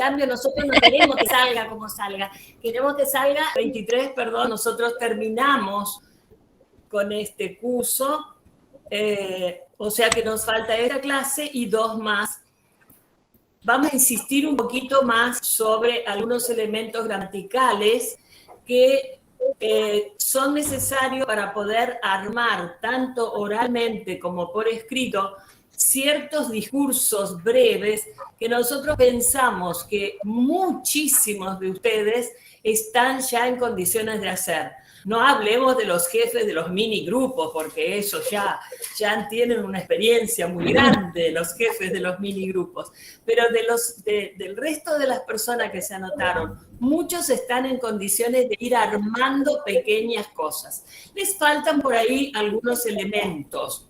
cambio nosotros no queremos que salga como salga, queremos que salga 23, perdón, nosotros terminamos con este curso, o sea que nos falta esta clase y 2 más. Vamos a insistir un poquito más sobre algunos elementos gramaticales que son necesarios para poder armar tanto oralmente como por escrito ciertos discursos breves que nosotros pensamos que muchísimos de ustedes están ya en condiciones de hacer. No hablemos de los jefes de los mini grupos, porque eso ya tienen una experiencia muy grande, los jefes de los mini grupos. Pero del resto de las personas que se anotaron, muchos están en condiciones de ir armando pequeñas cosas. Les faltan por ahí algunos elementos.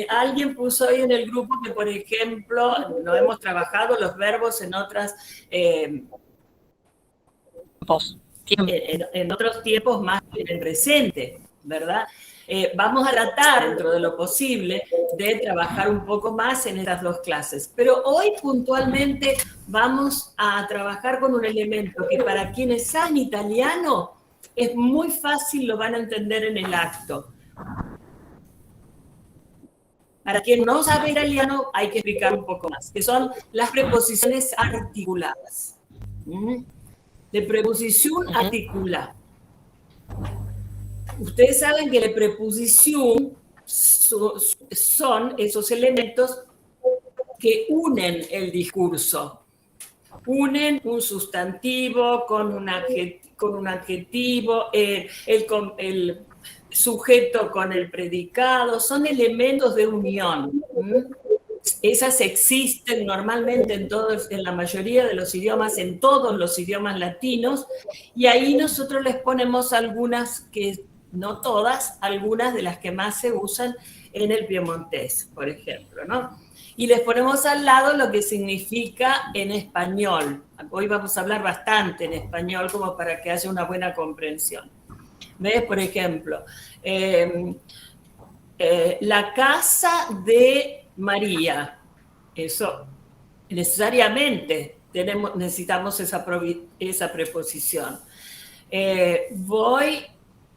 Alguien puso hoy en el grupo que, por ejemplo, no hemos trabajado los verbos en otras... En otros tiempos más en el presente, ¿verdad? Vamos a tratar, dentro de lo posible, de trabajar un poco más en estas 2 clases. Pero hoy, puntualmente, vamos a trabajar con un elemento que para quienes saben italiano es muy fácil, lo van a entender en el acto. Para quien no sabe italiano, hay que explicar un poco más, que son las preposiciones articuladas. De preposición articulada. Ustedes saben que la preposición son esos elementos que unen el discurso. Unen un sustantivo con un adjetivo, el sujeto con el predicado. Son elementos de unión. Esas existen normalmente en la mayoría de los idiomas, en todos los idiomas latinos, y ahí nosotros les ponemos algunas, que no todas, algunas de las que más se usan en el piemontés, por ejemplo, ¿no? Y les ponemos al lado lo que significa en español. Hoy vamos a hablar bastante en español como para que haya una buena comprensión. ¿Ves? Por ejemplo, la casa de María, eso necesariamente necesitamos esa preposición. Voy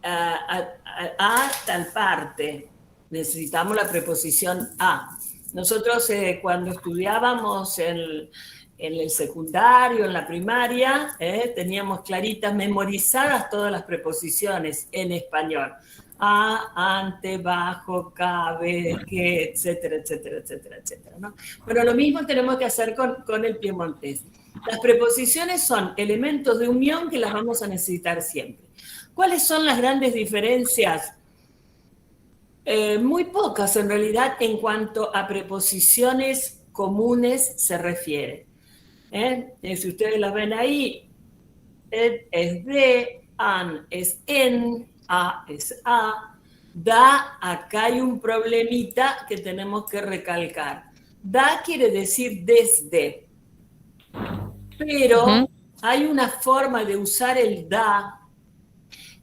a tal parte, necesitamos la preposición a. Nosotros cuando estudiábamos en el secundario, en la primaria, teníamos claritas, memorizadas todas las preposiciones en español. A, ante, bajo, cabe, que, etcétera, etcétera, etcétera, etcétera, ¿no? Pero lo mismo tenemos que hacer con el piemontés. Las preposiciones son elementos de unión que las vamos a necesitar siempre. ¿Cuáles son las grandes diferencias? Muy pocas en realidad en cuanto a preposiciones comunes se refiere. Si ustedes las ven ahí, es de, an es en, a es a, da, acá hay un problemita que tenemos que recalcar. Da quiere decir desde, pero hay una forma de usar el da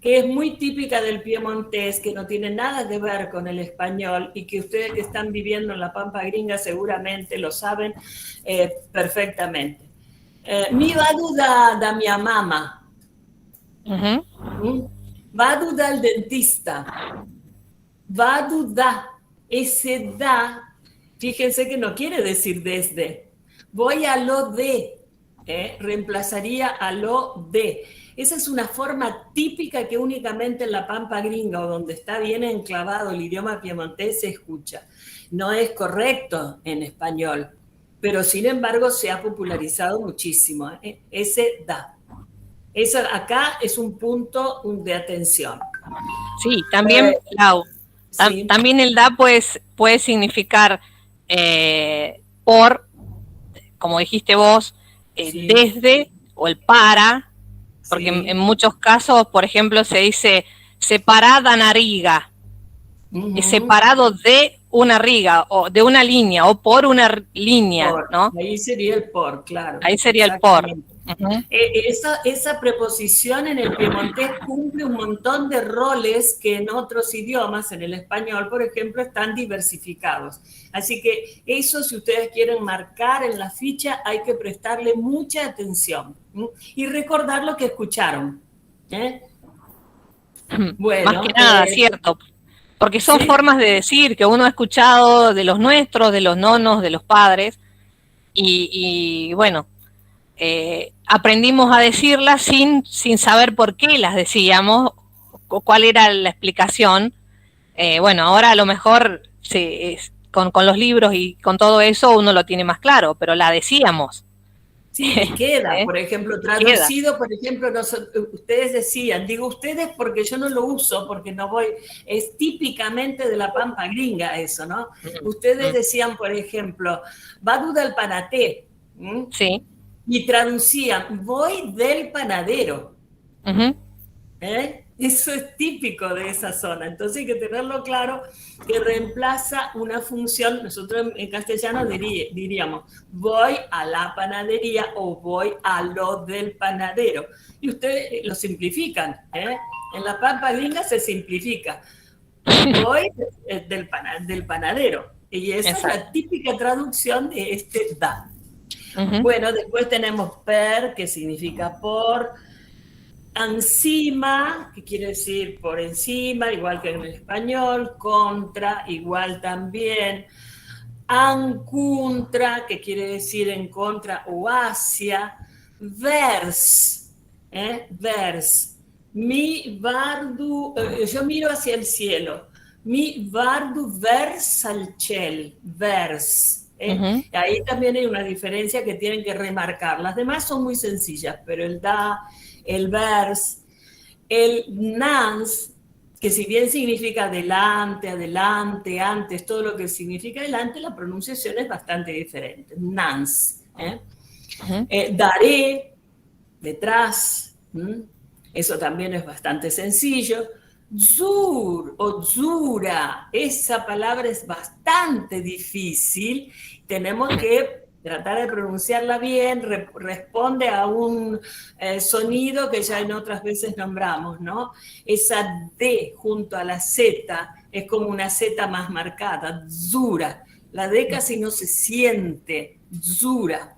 que es muy típica del piemontés, que no tiene nada que ver con el español y que ustedes que están viviendo en la Pampa Gringa seguramente lo saben perfectamente. Mi vado da mia mamma. Vado dal dentista. Vado da. Ese da, fíjense que no quiere decir desde. Voy a lo de. Reemplazaría a lo de. Esa es una forma típica que únicamente en la Pampa Gringa o donde está bien enclavado el idioma piemontés se escucha. No es correcto en español, pero sin embargo se ha popularizado muchísimo. Ese da. Eso acá es un punto de atención. Sí, también, Lau, sí. También el da puede significar por, como dijiste vos, Sí. desde o el para, porque Sí. en muchos casos, por ejemplo, se dice separada nariga, es separado de una riga o de una línea o por una línea, Por. ¿no? Ahí sería el por, claro. Ahí sería el por. Esa preposición en el piemontés cumple un montón de roles que en otros idiomas, en el español, por ejemplo, están diversificados. Así que eso, si ustedes quieren marcar en la ficha, hay que prestarle mucha atención y recordar lo que escucharon. Bueno, más que nada, cierto. Porque son formas de decir que uno ha escuchado de los nuestros, de los nonos, de los padres, y bueno, aprendimos a decirlas sin saber por qué las decíamos, cuál era la explicación. Bueno, ahora a lo mejor con los libros y con todo eso uno lo tiene más claro, pero la decíamos. Sí, y queda, por ejemplo, traducido, por ejemplo, ustedes decían, digo ustedes porque yo no lo uso, porque no voy, es típicamente de la pampa gringa eso, ¿no? Ustedes decían, por ejemplo, vadu del panaté, sí, y traducían, voy del panadero. Eso es típico de esa zona, entonces hay que tenerlo claro, que reemplaza una función. Nosotros en castellano diríamos voy a la panadería o voy a lo del panadero, y ustedes lo simplifican, en la pampa gringa se simplifica, voy del panadero, y esa es la típica traducción de este da. Bueno, después tenemos per, que significa por, encima, que quiere decir por encima, igual que en el español, contra, igual también, ancontra, que quiere decir en contra o hacia, vers, vers, mi vardu, yo miro hacia el cielo, mi vardu vers al ciel, vers. Ahí también hay una diferencia que tienen que remarcar. Las demás son muy sencillas, pero el da, el vers, el nans, que si bien significa delante, adelante, antes, todo lo que significa delante, la pronunciación es bastante diferente. Nans. Daré, detrás. Eso también es bastante sencillo. Zur o zura, esa palabra es bastante difícil. Tenemos que tratar de pronunciarla bien, responde a un sonido que ya en otras veces nombramos, ¿no? Esa D junto a la Z es como una Z más marcada, zura. La D casi no se siente, zura.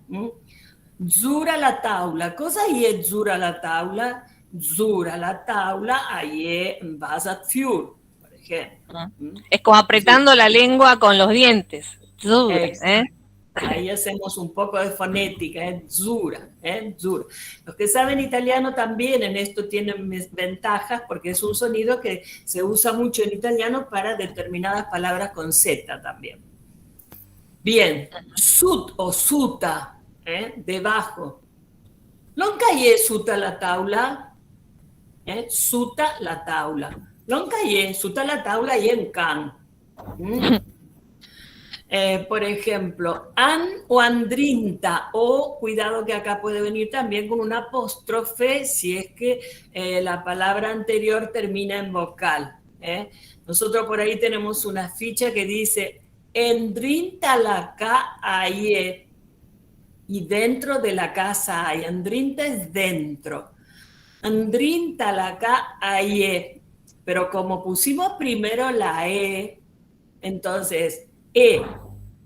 Zura la taula. Cosa è zura la taula? Zura la taula, ahí vas a fiur, por ejemplo. Es como apretando la lengua con los dientes. Zura, Ahí hacemos un poco de fonética, zura, zura. Los que saben italiano también en esto tienen ventajas, porque es un sonido que se usa mucho en italiano para determinadas palabras con Z también. Bien, sut o suta, debajo. Non caie suta la taula, suta la taula. Non caie suta la taula y en can. Por ejemplo, an o andrinta, o cuidado que acá puede venir también con un apóstrofe si es que la palabra anterior termina en vocal. Nosotros por ahí tenemos una ficha que dice endrinta la ca aie, y dentro de la casa hay, andrinta es dentro. Andrinta la ca aie, pero como pusimos primero la e, entonces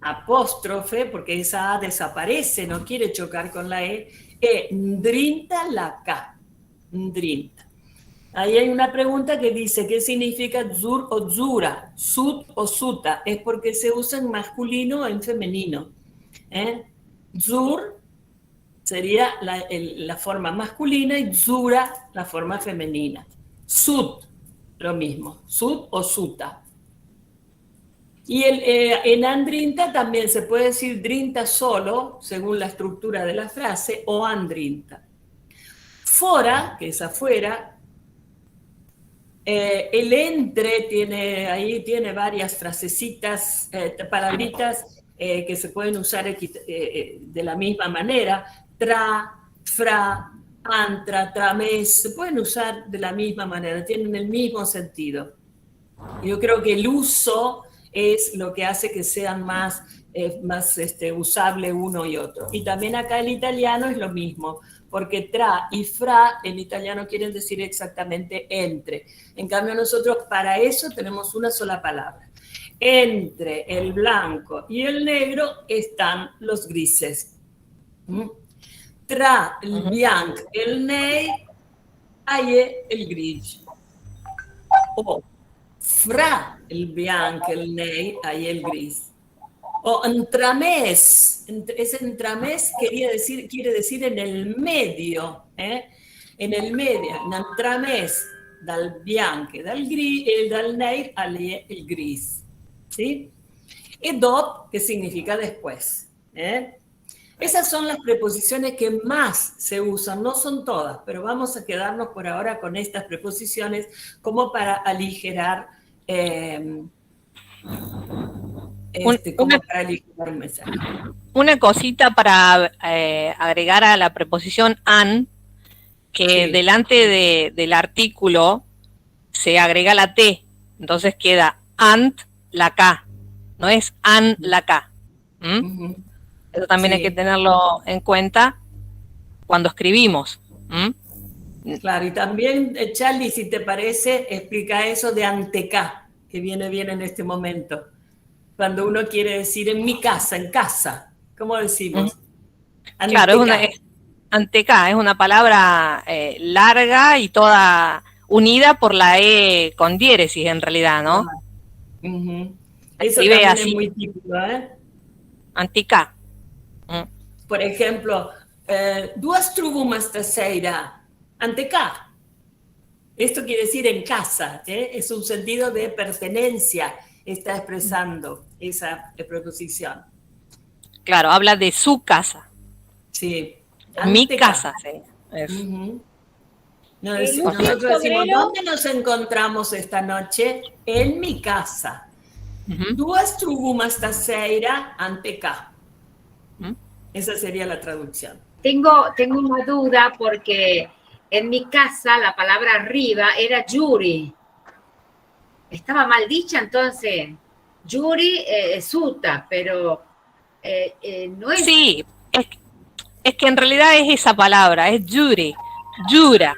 apóstrofe, porque esa A desaparece, no quiere chocar con la ndrinta la K, ndrinta. Ahí hay una pregunta que dice, ¿qué significa zur o zura? Sut o suta, es porque se usa en masculino o en femenino. Zur sería la forma masculina y zura la forma femenina. Sut, lo mismo, sut o suta. Y en andrinta también se puede decir drinta solo, según la estructura de la frase, o andrinta. Fora, que es afuera, el entre tiene varias frasecitas, palabritas que se pueden usar de la misma manera. Tra, fra, antra, trames, se pueden usar de la misma manera, tienen el mismo sentido. Yo creo que el uso es lo que hace que sean más más usable uno y otro. Y también acá el italiano es lo mismo, porque tra y fra en italiano quieren decir exactamente entre. En cambio nosotros para eso tenemos una sola palabra. Entre el blanco y el negro están los grises. Tra il bianco e il nero hay el gris. O fra el bianco e il nero hay el gris. O entramés, ese entramés quiere decir en el medio, en el medio, en entramés dal bianco e dal nero hay el gris. ¿Sí? Y dop, que significa después. Esas son las preposiciones que más se usan, no son todas, pero vamos a quedarnos por ahora con estas preposiciones como para aligerar, para aligerar un mensaje. Una cosita para agregar a la preposición an, que sí, delante del artículo se agrega la T, entonces queda ant la K, no es an la K. Eso también sí, hay que tenerlo en cuenta cuando escribimos. Claro, y también, Charlie, si te parece, explica eso de anteca, que viene bien en este momento. Cuando uno quiere decir en mi casa, en casa, ¿cómo decimos? Claro, anteca es una palabra larga y toda unida por la E con diéresis en realidad, ¿no? Eso también así, es muy típico, Anteca. Por ejemplo, du hast truvam stasera, anteca. Esto quiere decir en casa, es un sentido de pertenencia, está expresando esa preposición. Claro, habla de su casa. Sí. Mi casa, sí. Nosotros decimos, ¿dónde nos encontramos esta noche? En mi casa. Du hast truvam stasera, anteca. Esa sería la traducción. Tengo una duda porque en mi casa la palabra arriba era Yuri. Estaba mal dicha, entonces. Yuri es Suta, pero no es... Sí, es que en realidad es esa palabra, es Yuri, Yura.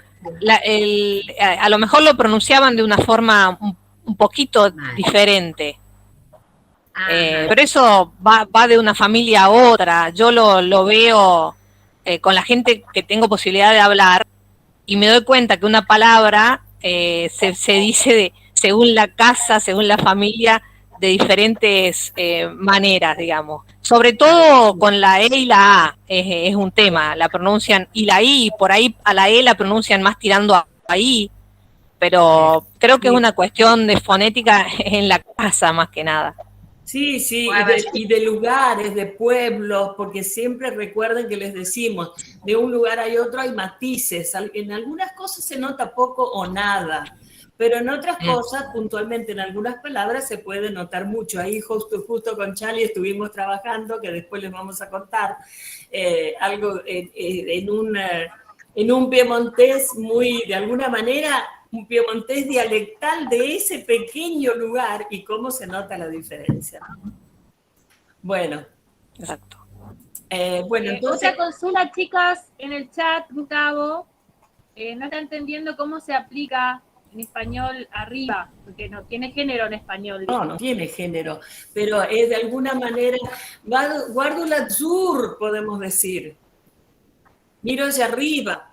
A lo mejor lo pronunciaban de una forma un poquito diferente. Pero eso va de una familia a otra. Yo lo veo con la gente que tengo posibilidad de hablar y me doy cuenta que una palabra se dice según la casa, según la familia, de diferentes maneras, digamos. Sobre todo con la E y la A es un tema. La pronuncian, y la I, por ahí a la E la pronuncian más tirando a I, pero creo que es una cuestión de fonética en la casa más que nada. Sí, sí, y de lugares, de pueblos, porque siempre recuerden que les decimos, de un lugar hay otro hay matices, en algunas cosas se nota poco o nada, pero en otras cosas, puntualmente en algunas palabras se puede notar mucho. Ahí justo con Charlie estuvimos trabajando, que después les vamos a contar, algo en un piemontés muy, de alguna manera, un piemontés dialectal de ese pequeño lugar y cómo se nota la diferencia. Bueno. Exacto. Bueno, entonces... Otra consulta, chicas, en el chat, Gustavo, no está entendiendo cómo se aplica en español arriba, porque no tiene género en español. No tiene género, pero es de alguna manera, guardo l'azzurro, podemos decir. Miro hacia arriba.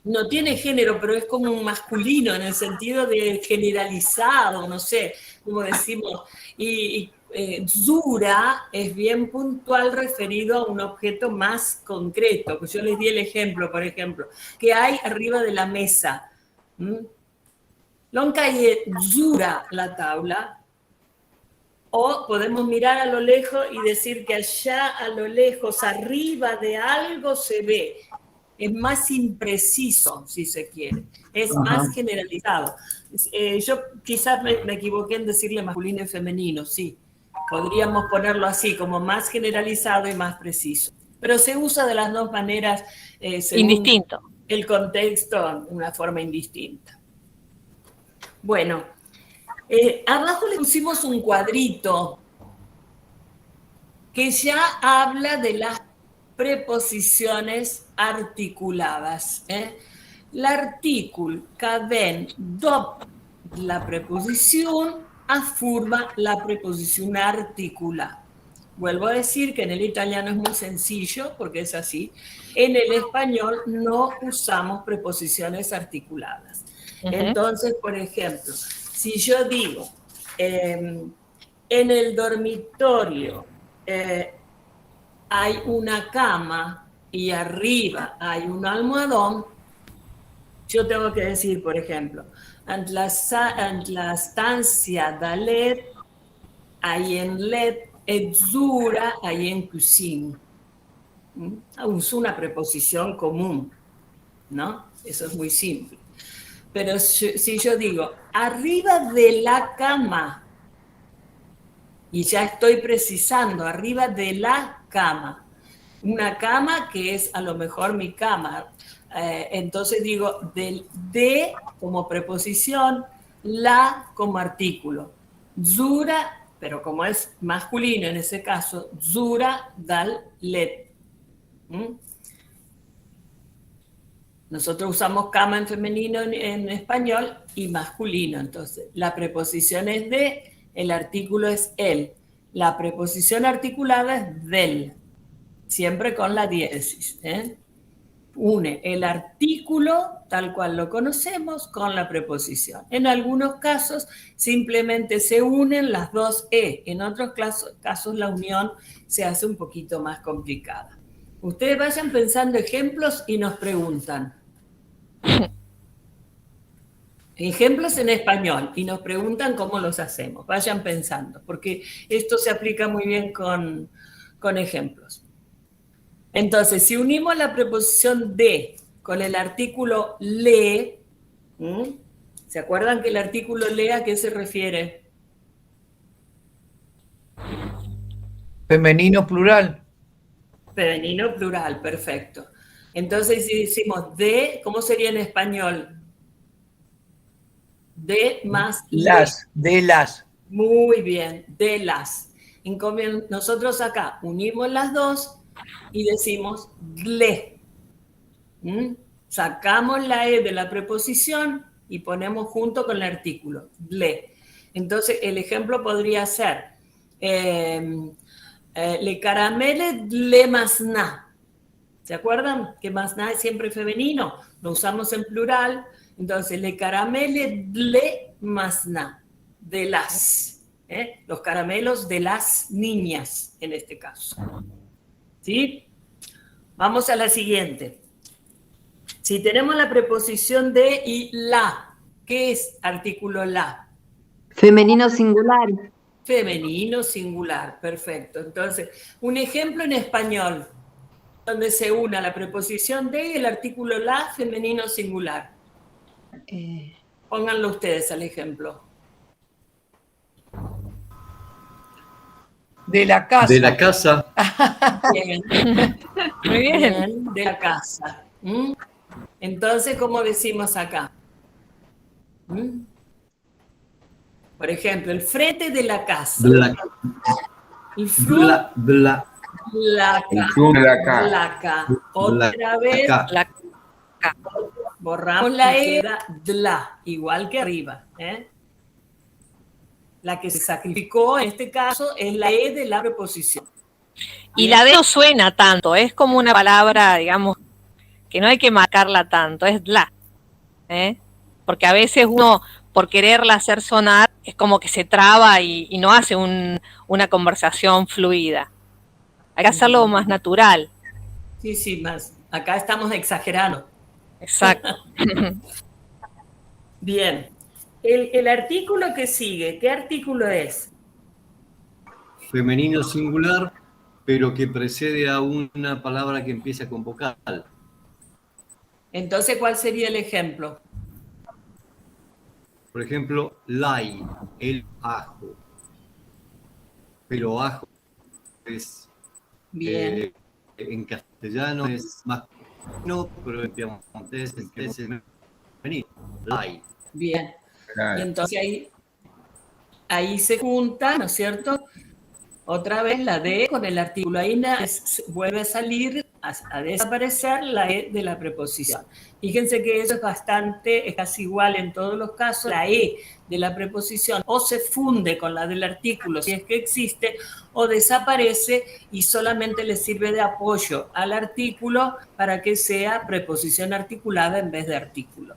No tiene género, pero es como un masculino en el sentido de generalizado, no sé, como decimos. Y zura es bien puntual referido a un objeto más concreto. Pues yo les di el ejemplo, por ejemplo, que hay arriba de la mesa. Lonca y zura la tabla. O podemos mirar a lo lejos y decir que allá a lo lejos, arriba de algo se ve. Es más impreciso, si se quiere. Es más generalizado. Yo quizás me equivoqué en decirle masculino y femenino, sí. Podríamos ponerlo así, como más generalizado y más preciso. Pero se usa de las dos maneras, según indistinto. El contexto, de una forma indistinta. Bueno, abajo le pusimos un cuadrito que ya habla de las preposiciones articuladas. L'articolo que ven dopo la preposición afirma la preposición articulada. Vuelvo a decir que en el italiano es muy sencillo, porque es así. En el español no usamos preposiciones articuladas. Entonces, por ejemplo, si yo digo, en el dormitorio hay una cama y arriba hay un almohadón, yo tengo que decir, por ejemplo, en la stanza da letto hay en letto e Zura hay en cucina. Uso una preposición común, ¿no? Eso es muy simple. Pero si yo digo, arriba de la cama, y ya estoy precisando, arriba de la cama, una cama que es a lo mejor mi cama, entonces digo de como preposición, la como artículo, Zura, pero como es masculino en ese caso, Zura dal letto. Nosotros usamos cama en femenino en español y masculino, entonces la preposición es de, el artículo es el, la preposición articulada es del, siempre con la diéresis. Une el artículo tal cual lo conocemos con la preposición. En algunos casos simplemente se unen las dos E, en otros casos la unión se hace un poquito más complicada. Ustedes vayan pensando ejemplos y nos preguntan. Ejemplos en español y nos preguntan cómo los hacemos. Vayan pensando, porque esto se aplica muy bien con ejemplos. Entonces, si unimos la preposición de con el artículo le, ¿se acuerdan que el artículo le a qué se refiere? Femenino plural. Femenino plural, perfecto. Entonces, si decimos de, ¿cómo sería en español? De más las, le. De las. Muy bien, de las. En cambio, nosotros acá unimos las dos y decimos le. Sacamos la E de la preposición y ponemos junto con el artículo, le. Entonces, el ejemplo podría ser le caramele le masná. ¿Se acuerdan que masná es siempre femenino? Lo usamos en plural. Entonces, le caramele le masná, de las. Los caramelos de las niñas, en este caso. ¿Sí? Vamos a la siguiente. Si tenemos la preposición de y la, ¿qué es artículo la? Femenino singular. Femenino singular, perfecto. Entonces, un ejemplo en español, donde se una la preposición de y el artículo la, femenino singular. Pónganlo ustedes al ejemplo. De la casa. De la casa. Bien. Muy bien. Bien, de la casa. Entonces, ¿cómo decimos acá? Por ejemplo, el frente de la casa. El fruto. Placa. Otra vez. Borramos la E, la, igual que arriba. La que se sacrificó en este caso es la E de la preposición. Y la D no suena tanto, es como una palabra, digamos, que no hay que marcarla tanto, es la. Porque a veces uno, por quererla hacer sonar, es como que se traba y no hace una conversación fluida. Hay que hacerlo más natural. Sí, más. Acá estamos exagerando. Exacto. Bien. El artículo que sigue, ¿qué artículo es? Femenino singular, pero que precede a una palabra que empieza con vocal. Entonces, ¿cuál sería el ejemplo? Por ejemplo, l'ai, el ajo. Pero ajo es... Bien. En castellano es más... No, pero en piemontés es femenino. L'ai. Bien. Y entonces ahí se junta, ¿no es cierto? otra vez la D con el artículo. Ahí vuelve a salir, a desaparecer la E de la preposición. Fíjense que eso es casi igual en todos los casos. La E de la preposición o se funde con la del artículo, si es que existe, o desaparece y solamente le sirve de apoyo al artículo para que sea preposición articulada en vez de artículo.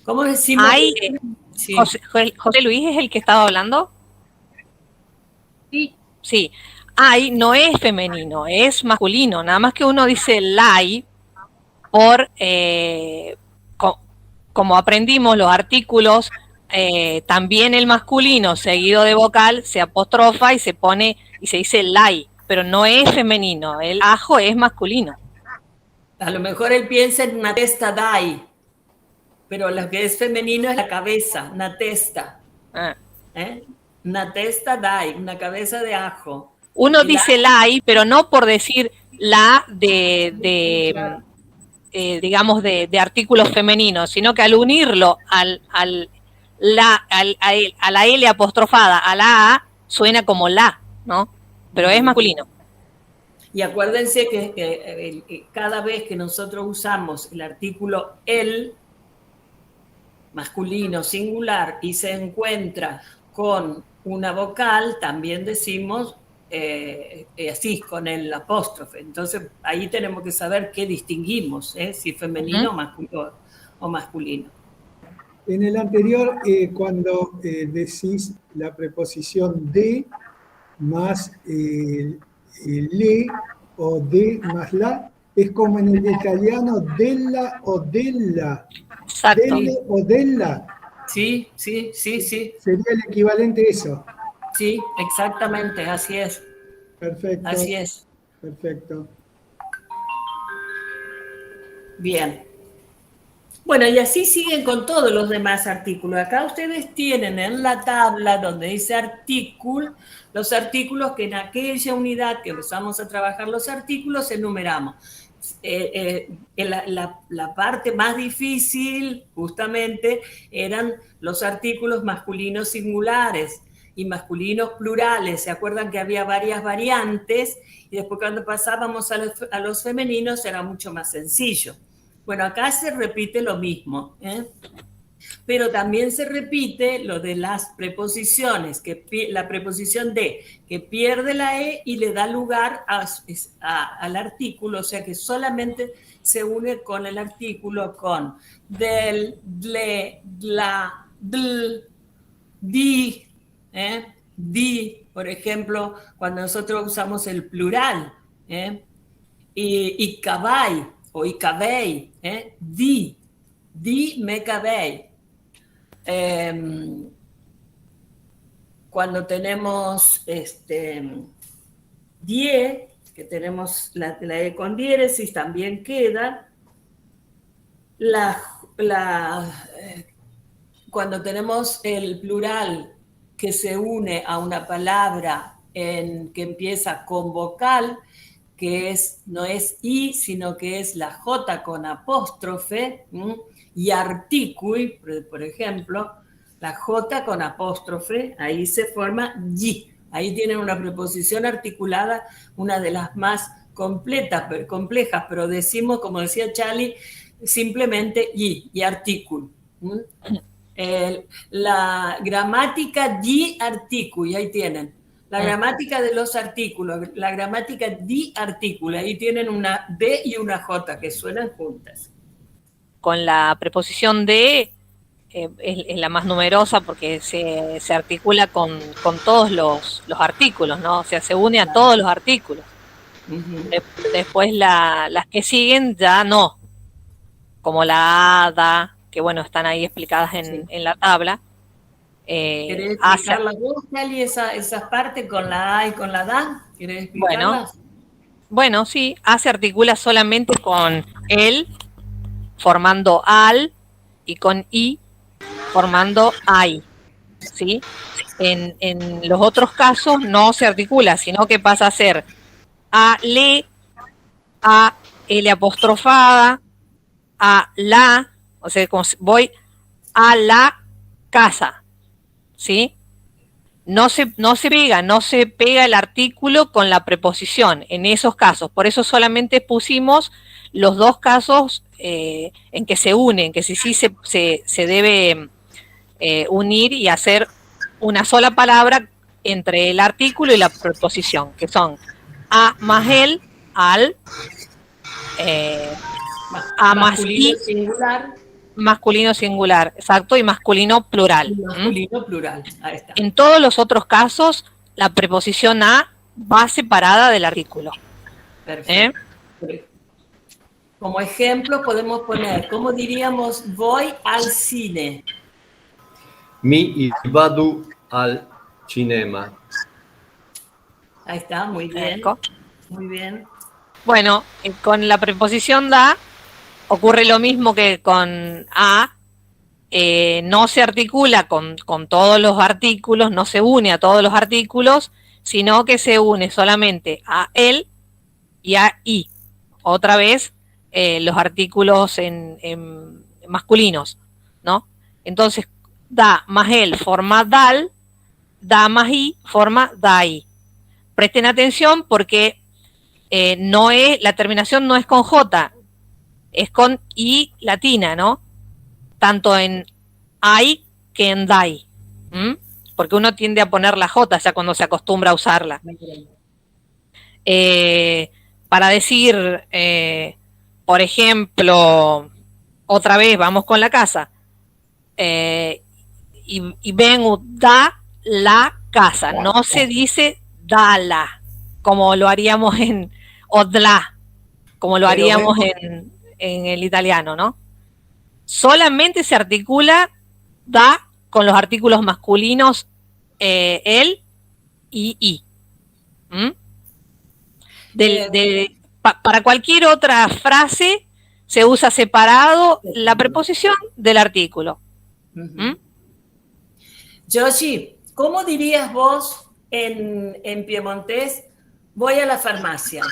¿Cómo decimos? Sí. José Luis es el que estaba hablando. Sí. Sí. Ay no es femenino, es masculino. Nada más que uno dice lai por como aprendimos los artículos, también el masculino seguido de vocal se apostrofa y se pone y se dice lai, pero no es femenino. El ajo es masculino. A lo mejor él piensa en una testa dai, pero lo que es femenino es la cabeza, una testa. Una testa dai, una cabeza de ajo. Uno dice lai, pero no por decir la digamos, de artículos femeninos, sino que al unirlo a la L apostrofada, a la A, suena como la, ¿no? Pero es masculino. Y acuérdense que cada vez que nosotros usamos el artículo el, masculino, singular, y se encuentra con una vocal, también decimos así, con el apóstrofe. Entonces, ahí tenemos que saber qué distinguimos, si femenino o masculino. En el anterior, cuando decís la preposición de más le o de más la, es como en el italiano della o della. Exacto. Delle o della. Sí. Sería el equivalente a eso. Sí, exactamente, así es. Perfecto. Así es. Perfecto. Bien. Bueno, y así siguen con todos los demás artículos. Acá ustedes tienen en la tabla donde dice artículo, los artículos que en aquella unidad que empezamos a trabajar los artículos enumeramos. La parte más difícil justamente eran los artículos masculinos singulares y masculinos plurales. ¿Se acuerdan que había varias variantes? Y después cuando pasábamos a los femeninos era mucho más sencillo. Bueno, acá se repite lo mismo, pero también se repite lo de las preposiciones, la preposición de, que pierde la E y le da lugar al artículo, o sea que solamente se une con el artículo con del, tle, la, dl, di, por ejemplo, cuando nosotros usamos el plural, y cabay o icabei, di me cabei. Cuando tenemos die, que tenemos la E con diéresis, también queda. Cuando tenemos el plural que se une a una palabra que empieza con vocal, que no es I, sino que es la J con apóstrofe, y articui, por ejemplo, la J con apóstrofe, ahí se forma Y. Ahí tienen una preposición articulada, una de las más complejas, pero decimos, como decía Charlie, simplemente y artículo. La gramática di articuli, ahí tienen. La gramática de los artículos, la gramática di artículo, ahí tienen una D y una J que suenan juntas. Con la preposición de es la más numerosa porque se articula con todos los artículos, ¿no? O sea, se une a todos los artículos. Después las que siguen ya no, como la ADA, que bueno, están ahí explicadas en la tabla. ¿Querés explicarlas vos, Cali, esas partes con la A y con la DA? ¿Querés explicarlas? Bueno, sí, A se articula solamente con el, formando al, y con I, formando ai, ¿sí? En los otros casos no se articula, sino que pasa a ser a le, a L apostrofada, a la, o sea, como si voy a la casa, ¿sí? no se pega el artículo con la preposición en esos casos. Por eso solamente pusimos los dos casos en que se unen, que sí se debe unir y hacer una sola palabra entre el artículo y la preposición, que son a más el, al, a más masculino i, singular masculino singular, exacto, y masculino plural. y masculino plural. Ahí está. En todos los otros casos, la preposición a va separada del artículo. Perfecto. Como ejemplo podemos poner, ¿cómo diríamos voy al cine? Mi vado al cinema. Ahí está, muy bien. Ecco. Muy bien. Bueno, con la preposición da ocurre lo mismo que con a, no se articula con todos los artículos, no se une a todos los artículos, sino que se une solamente a él y a i. Otra vez, los artículos en masculinos, ¿no? Entonces, da más él forma dal, da más i forma dai. Presten atención porque la terminación no es con J, es con I latina, ¿no? Tanto en ai que en dai. Porque uno tiende a poner la J ya cuando se acostumbra a usarla. Para decir, por ejemplo, otra vez, vamos con la casa. Y ven da la casa. No se dice dala, como lo haríamos en odla, como lo haríamos en el italiano, ¿no? Solamente se articula da con los artículos masculinos él y i. Para cualquier otra frase se usa separado la preposición del artículo. Yoshi, ¿cómo dirías vos en piemontés voy a la farmacia?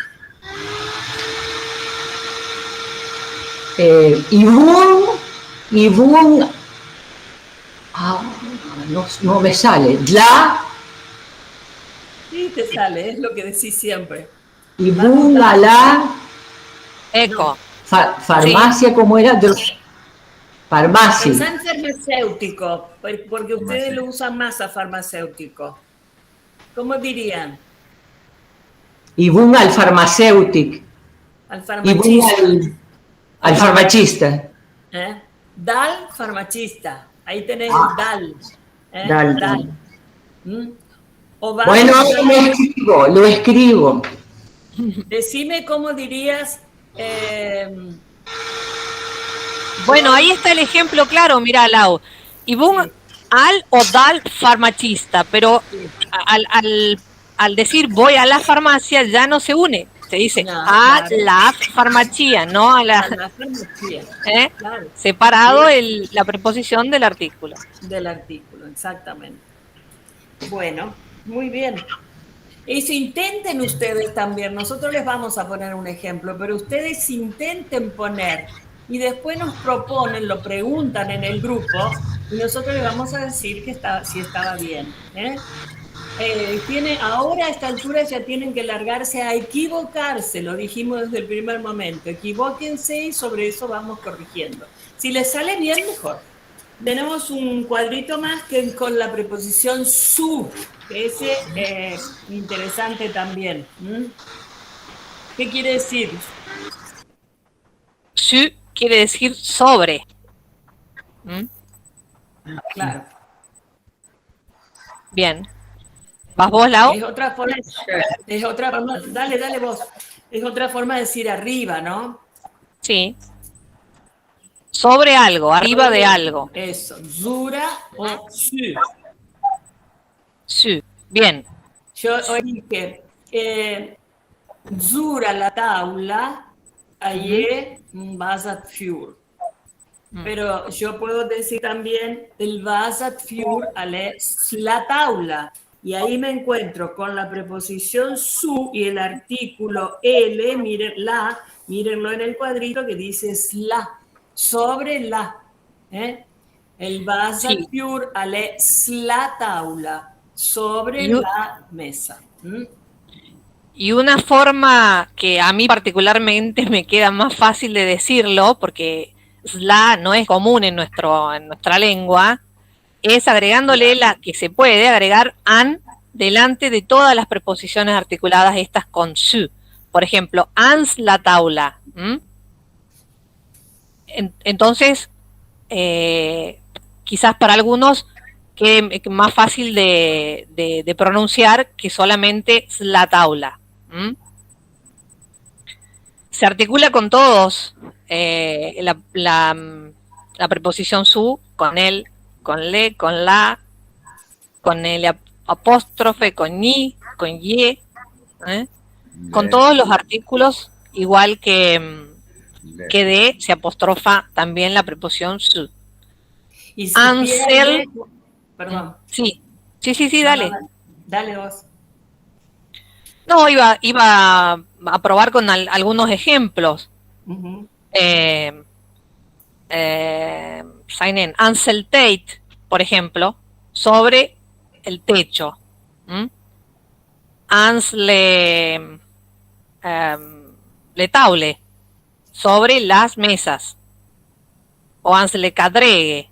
No me sale. La Sí, te sale, es lo que decís siempre. a la Eco. farmacia, sí. ¿Cómo era? Farmacia. Pensá en farmacéutico, porque ustedes lo usan más a farmacéutico. ¿Cómo dirían? Al farmacéutico. Al farmacista. Al farmacista. Dal farmacista. Ahí tenés dal. Dal. Bueno, lo escribo. Decime cómo dirías. Bueno, ahí está el ejemplo claro, mira, Lau. Al o dal farmacista, pero al decir voy a la farmacia ya no se une. Se dice a la farmacia, no a la farmacia. Claro. Separado la preposición del artículo. Del artículo, exactamente. Bueno, muy bien. Eso intenten ustedes también. Nosotros les vamos a poner un ejemplo, pero ustedes intenten poner y después nos proponen, lo preguntan en el grupo y nosotros les vamos a decir si estaba bien. Ahora a esta altura ya tienen que largarse a equivocarse, lo dijimos desde el primer momento. Equivóquense y sobre eso vamos corrigiendo. Si les sale bien, mejor. Tenemos un cuadrito más que con la preposición su, que ese es interesante también. ¿Qué quiere decir? Su quiere decir sobre. Claro. Bien. ¿Vas vos, Lau? Es otra forma, dale vos. Es otra forma de decir arriba, ¿no? Sí. Sobre algo, arriba de algo. Eso, zura o su. Su, bien. Yo dije, zura la taula, ayer vas a fiur. Pero yo puedo decir también el vas a fiur ale la taula. Y ahí me encuentro con la preposición su y el artículo L, mírenlo en el cuadrito que dice sla, sobre la. El vas a fiur ale la taula, sobre Y- la mesa. Y una forma que a mí particularmente me queda más fácil de decirlo, porque SLA no es común en nuestra lengua, es agregándole la que se puede agregar an delante de todas las preposiciones articuladas estas con su. Por ejemplo, ans la taula. Entonces, quizás para algunos quede más fácil de pronunciar que solamente la taula. Se articula con todos la preposición su, con él, con le, con la, con el apóstrofe, con ni, con ye, con todos los artículos, igual que de se apostrofa también la preposición su. Y si Ansel, pierde, perdón. sí, dale. Dale vos. No, iba a probar con algunos ejemplos. Seinen, Ansel Tate, por ejemplo, sobre el techo. Ans le taule, sobre las mesas. O ans le cadregue.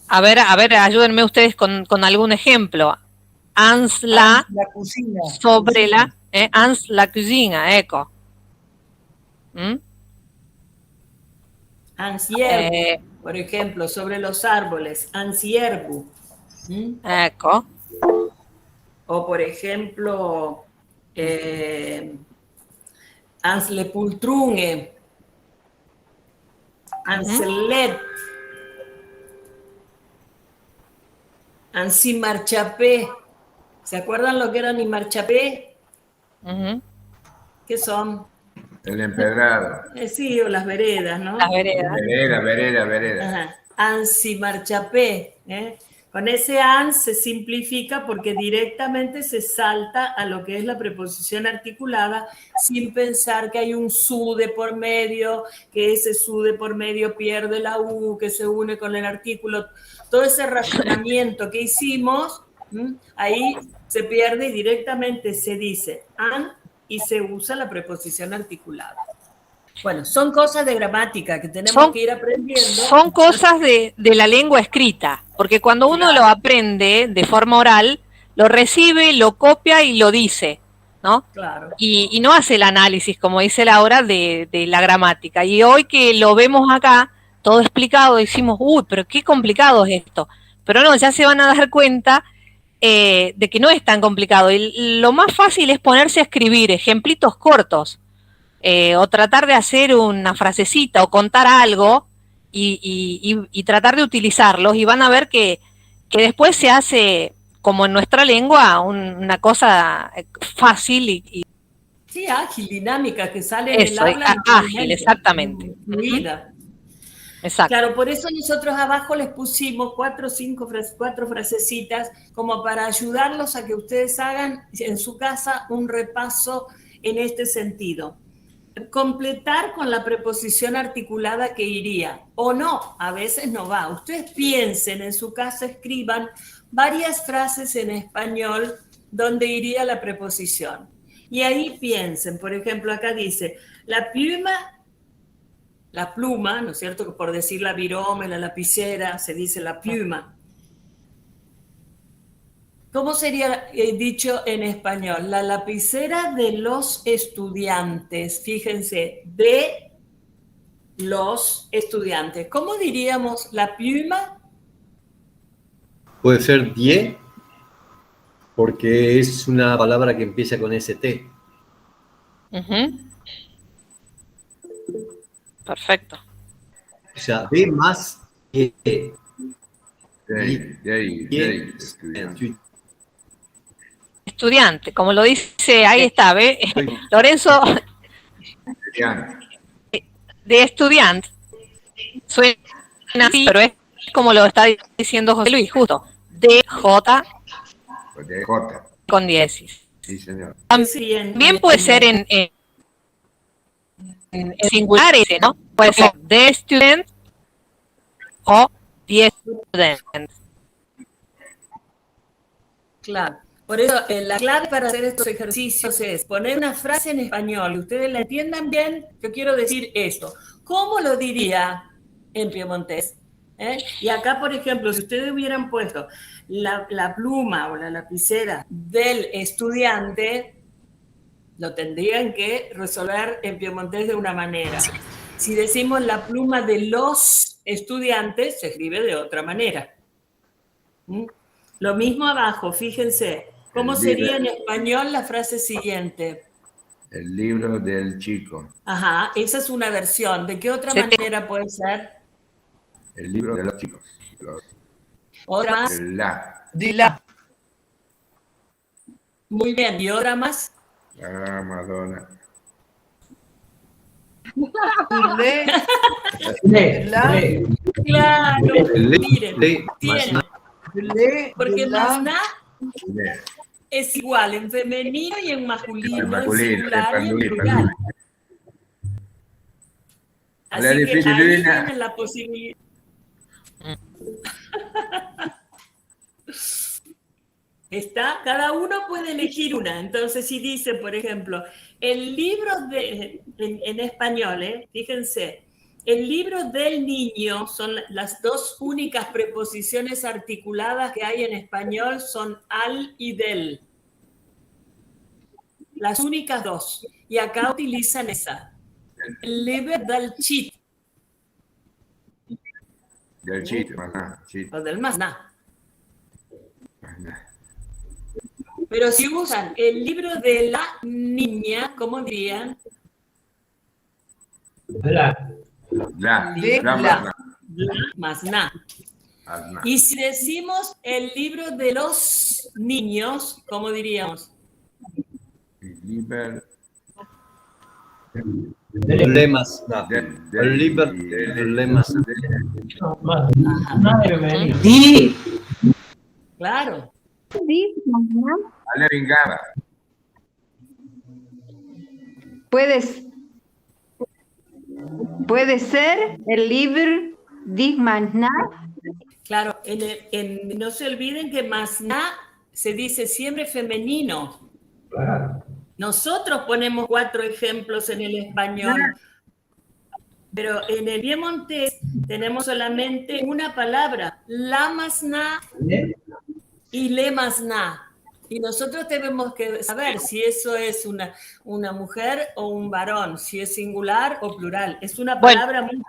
A ver, ayúdenme ustedes con algún ejemplo. Ans la cocina. sobre la, ans la cocina, eco. Ansierbu, por ejemplo, sobre los árboles, ansierbu. Eco. O por ejemplo, anslepultrunge, anselet, ansimarchapé. ¿Se acuerdan lo que era Nimarchapé? ¿Qué son? El empedrado. Sí, o las veredas, ¿no? Las veredas. Vereda. Ajá. Ansimarchapé. Con ese ans se simplifica porque directamente se salta a lo que es la preposición articulada sin pensar que hay un su de por medio, que ese su de por medio pierde la u, que se une con el artículo. Todo ese razonamiento que hicimos, ahí se pierde y directamente se dice an y se usa la preposición articulada. Bueno, son cosas de gramática que tenemos que ir aprendiendo. Son cosas de la lengua escrita, porque cuando uno lo aprende de forma oral, lo recibe, lo copia y lo dice, ¿no? Claro. Y no hace el análisis, como dice Laura, de la gramática. Y hoy que lo vemos acá, todo explicado, decimos, uy, pero qué complicado es esto. Pero no, ya se van a dar cuenta de que no es tan complicado. Y lo más fácil es ponerse a escribir ejemplitos cortos. O tratar de hacer una frasecita o contar algo y tratar de utilizarlos y van a ver que después se hace, como en nuestra lengua, una cosa fácil sí, ágil, dinámica, que sale en eso, el habla. ágil, exactamente. Fluida. Exacto. Claro, por eso nosotros abajo les pusimos 4 frasecitas como para ayudarlos a que ustedes hagan en su casa un repaso en este sentido. Completar con la preposición articulada que iría, o no, a veces no va. Ustedes piensen en su casa, escriban varias frases en español donde iría la preposición. Y ahí piensen, por ejemplo, acá dice, la pluma, ¿no es cierto? Por decir la virome, la lapicera, se dice la pluma. ¿Cómo sería dicho en español? La lapicera de los estudiantes. Fíjense, de los estudiantes. ¿Cómo diríamos la pluma? Puede ser die, porque es una palabra que empieza con ST. Perfecto. O sea, de más que. De ahí. Estudiante, como lo dice, ahí está, ¿ve? Lorenzo, de estudiante, suena así, pero es como lo está diciendo José Luis, justo, DJ con 10. Sí, señor. También puede ser en en singular ese, ¿no? Puede ser the student o the student. Claro. Por eso, la clave para hacer estos ejercicios es poner una frase en español y ustedes la entiendan bien. Yo quiero decir esto. ¿Cómo lo diría en piemontés? Y acá, por ejemplo, si ustedes hubieran puesto la pluma o la lapicera del estudiante, lo tendrían que resolver en piemontés de una manera. Si decimos la pluma de los estudiantes, se escribe de otra manera. Lo mismo abajo, fíjense. ¿Cómo sería en español la frase siguiente? El libro del chico. Ajá, esa es una versión. ¿De qué otra manera puede ser? El libro de los chicos. ¿Otra más? De la. Muy bien. ¿Y otra más? Ah, Madonna. Claro, miren, tienen. Porque más masná es igual en femenino y en masculino, en singular y en plural. Así que ahí tienen la posibilidad. Está, cada uno puede elegir una. Entonces, si dice, por ejemplo, el libro en español, fíjense, el libro del niño, son las dos únicas preposiciones articuladas que hay en español, son al y del. Las únicas dos. Y acá utilizan esa. El libro del chit. Del chit, O del masná. Pero si usan el libro de la niña, ¿cómo dirían? La masná. Y si decimos el libro de los niños, ¿cómo diríamos? El libro de masná. El libro de masná. Sí. Claro. Ale vingada. Puede ser el libro de masná. Claro, no se olviden que masná se dice siempre femenino. Claro. Nosotros ponemos 4 ejemplos en el español, pero en el piemontés tenemos solamente una palabra, la masná y le masná. Y nosotros tenemos que saber si eso es una mujer o un varón, si es singular o plural. Es una palabra muy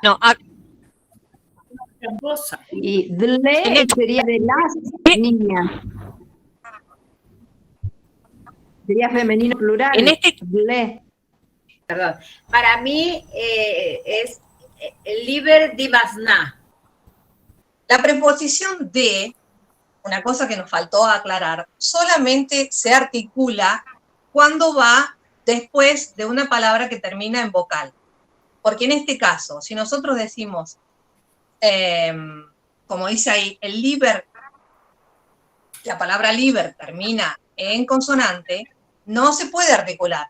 tramposa. Y dle sería de las niñas. Sería femenino plural. Dle. Perdón. Para mí es el liber di masná. La preposición de, una cosa que nos faltó aclarar, solamente se articula cuando va después de una palabra que termina en vocal. Porque en este caso, si nosotros decimos, como dice ahí, el liber, la palabra liber termina en consonante, no se puede articular.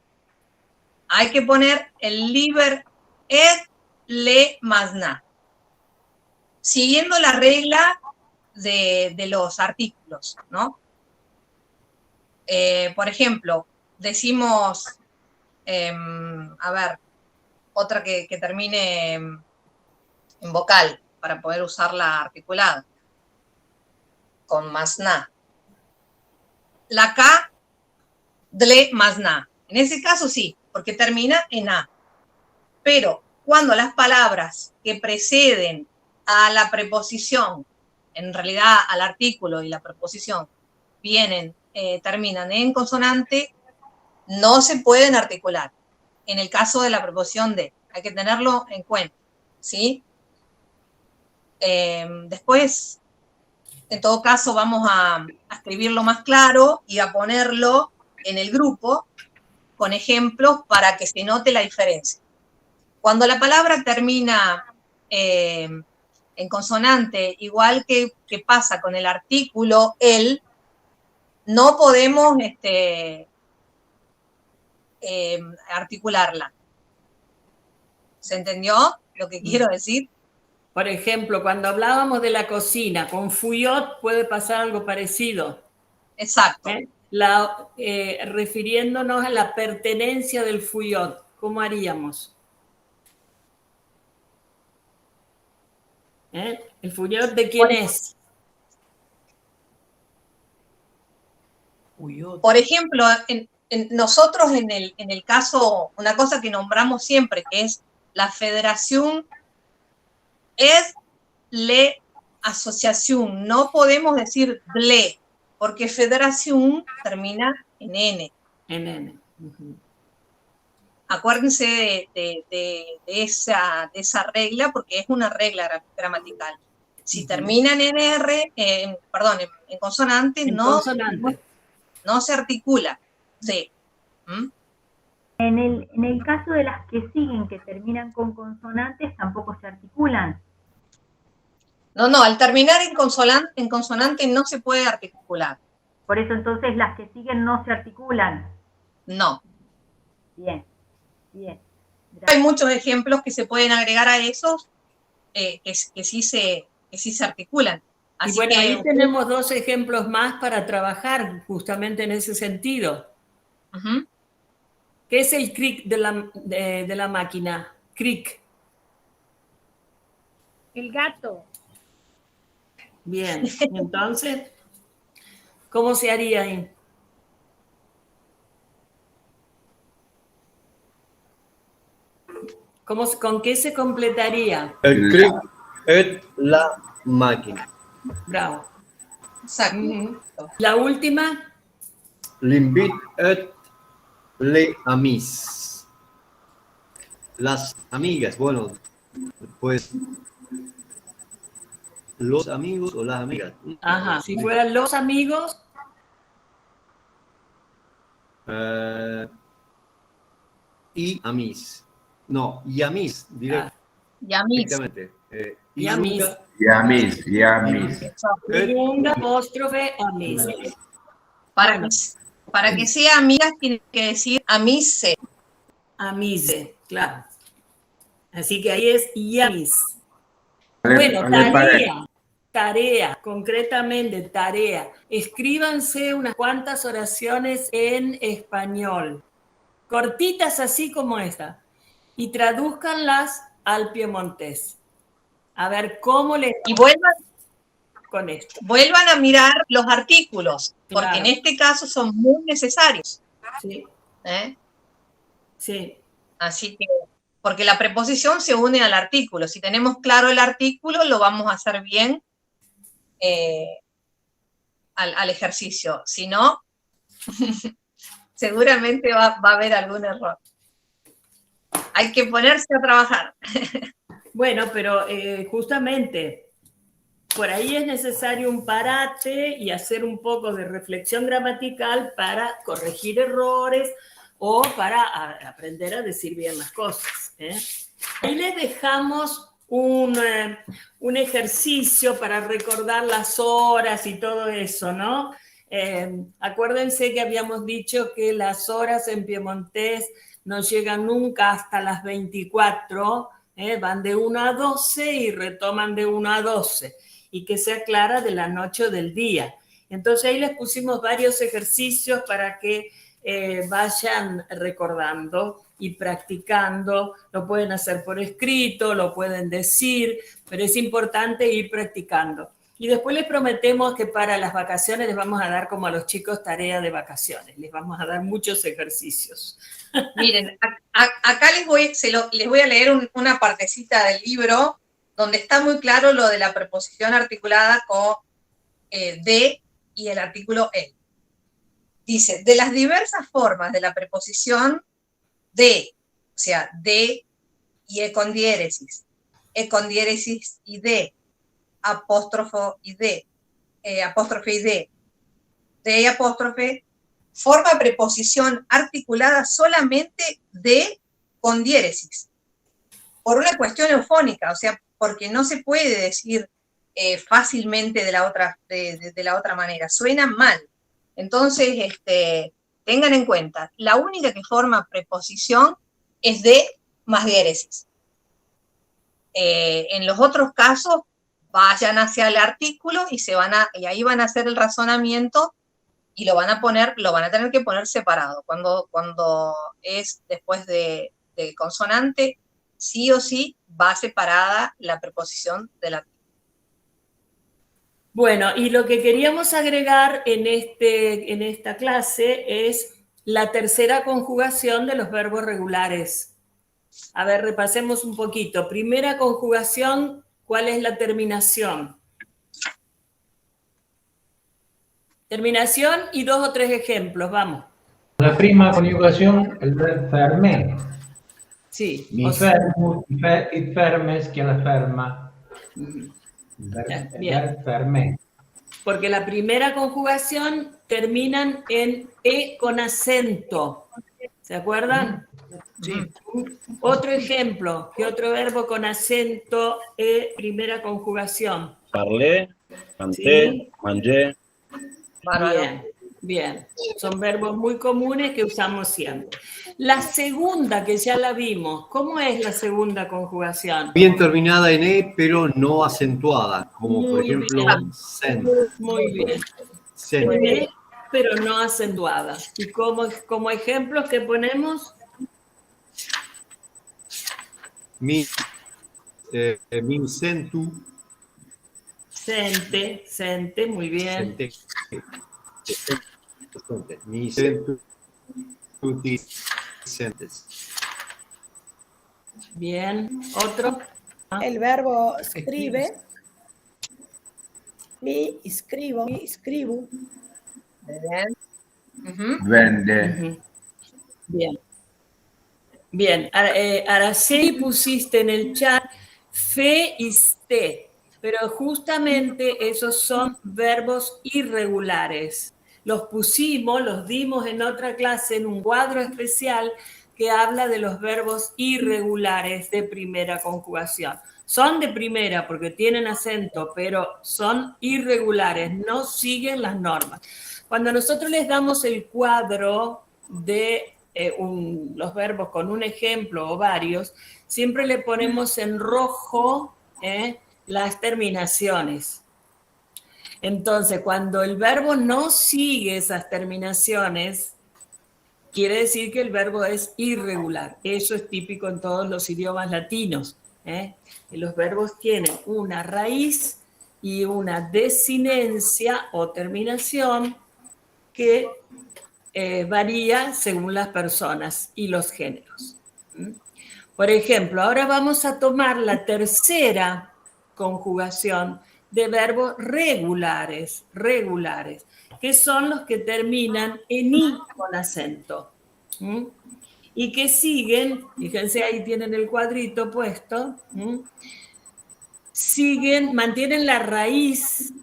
Hay que poner el liber et le masná, siguiendo la regla de los artículos, ¿no? Por ejemplo, decimos, a ver, otra que termine en vocal, para poder usarla articulada, con masná. La K, dle masná. En ese caso sí, porque termina en A. Pero cuando las palabras que preceden a la preposición, en realidad al artículo y la preposición, terminan en consonante, no se pueden articular. En el caso de la preposición de, hay que tenerlo en cuenta, ¿sí? Después, en todo caso, vamos a escribirlo más claro y a ponerlo en el grupo con ejemplos para que se note la diferencia. Cuando la palabra termina en consonante, igual que pasa con el artículo el, no podemos articularla. ¿Se entendió lo que quiero decir? Por ejemplo, cuando hablábamos de la cocina, con fuyot puede pasar algo parecido. Exacto. Refiriéndonos a la pertenencia del fuyot, ¿cómo haríamos? ¿El fuyot de quién es? Por ejemplo, nosotros en el caso, una cosa que nombramos siempre, que es la federación, es le asociación. No podemos decir ble, porque federación termina en N. En N. Uh-huh. Acuérdense de esa regla, porque es una regla gramatical. Si termina en NR, en consonante, no se articula. Sí. En el caso de las que siguen, que terminan con consonantes, tampoco se articulan. No, al terminar en consonante no se puede articular. Por eso entonces las que siguen no se articulan. No. Bien, bien. Gracias. Hay muchos ejemplos que se pueden agregar a esos que sí se articulan. Así y bueno, que ahí tenemos 2 ejemplos más para trabajar justamente en ese sentido. Uh-huh. ¿Qué es el cric de la máquina? Cric. El gato. Bien, entonces, ¿cómo se haría ahí? ¿Con qué se completaría? El cric es la máquina. Bravo. Exacto. La última. L'invite et les amis. Las amigas, bueno, pues los amigos o las amigas. Ajá, si fueran los amigos. Y amis. No, y amis, directamente. Y amis. Y amis. Un apóstrofe amis. Para que sea amigas tiene que decir amise. Amise, claro. Así que ahí es yamis. Bueno, tarea, concretamente tarea. Escríbanse unas cuantas oraciones en español, cortitas así como esta, y tradúzcanlas al piemontés. A ver cómo les... Y vuelvan con esto. Vuelvan a mirar los artículos, porque claro, en este caso son muy necesarios. Sí. Sí. Así que, porque la preposición se une al artículo. Si tenemos claro el artículo, lo vamos a hacer bien al ejercicio. Si no, seguramente va a haber algún error. Hay que ponerse a trabajar. Bueno, pero justamente por ahí es necesario un parate y hacer un poco de reflexión gramatical para corregir errores o para aprender a decir bien las cosas. Ahí les dejamos un ejercicio para recordar las horas y todo eso, ¿no? Acuérdense que habíamos dicho que las horas en piemontés no llegan nunca hasta las 24, van de 1 a 12 y retoman de 1 a 12, y que se aclara de la noche o del día. Entonces ahí les pusimos varios ejercicios para que vayan recordando y practicando. Lo pueden hacer por escrito, lo pueden decir, pero es importante ir practicando. Y después les prometemos que para las vacaciones les vamos a dar, como a los chicos, tarea de vacaciones. Les vamos a dar muchos ejercicios. Miren, acá les voy a leer una partecita del libro donde está muy claro lo de la preposición articulada con de y el artículo el. Dice, de las diversas formas de la preposición de, o sea, de y e con diéresis y de, apóstrofo y de, apóstrofe y de y apóstrofe, forma preposición articulada solamente de con diéresis, por una cuestión eufónica, o sea, porque no se puede decir fácilmente de la otra manera, suena mal. Entonces, tengan en cuenta, la única que forma preposición es de más diéresis. En los otros casos, vayan hacia el artículo y ahí van a hacer el razonamiento y lo van a tener que poner separado. Cuando es después de consonante, sí o sí va separada la preposición del artículo. Bueno, y lo que queríamos agregar en esta clase es la tercera conjugación de los verbos regulares. A ver, repasemos un poquito. Primera conjugación, ¿cuál es la terminación? Terminación y 2 o 3 ejemplos, vamos. La prima coniugación, el verbo ferme. Sí. Mi fermo, il fermes, che la ferma. Bien. Ferme. Porque la primera conjugación terminan en E con acento. ¿Se acuerdan? Sí. Otro ejemplo. ¿Qué otro verbo con acento E, primera conjugación? Parlé, canté, Sí. mangé. Bien, bien. Son verbos muy comunes que usamos siempre. La segunda, que ya la vimos, ¿cómo es la segunda conjugación? Bien terminada en E, pero no acentuada, como por Muy ejemplo bien. sent. Muy bien. Sent. E, pero no acentuada. ¿Y como ejemplos que ponemos? Mi sentu. Sente, muy bien. Mi sentu. Sentes. Bien. ¿Otro? El verbo scrive. Mi scrivo. Vende. Bien. Bien. Araceli pusiste en el chat fe y ste, pero justamente esos son verbos irregulares. Los dimos en otra clase en un cuadro especial que habla de los verbos irregulares de primera conjugación. Son de primera porque tienen acento, pero son irregulares, no siguen las normas. Cuando nosotros les damos el cuadro de los verbos con un ejemplo o varios, siempre le ponemos en rojo las terminaciones. Entonces, cuando el verbo no sigue esas terminaciones, quiere decir que el verbo es irregular. Eso es típico en todos los idiomas latinos. Que los verbos tienen una raíz y una desinencia o terminación que varía según las personas y los géneros. Por ejemplo, ahora vamos a tomar la tercera conjugación de verbos regulares, que son los que terminan en i con acento. Y que siguen, fíjense ahí tienen el cuadrito puesto, mantienen la raíz,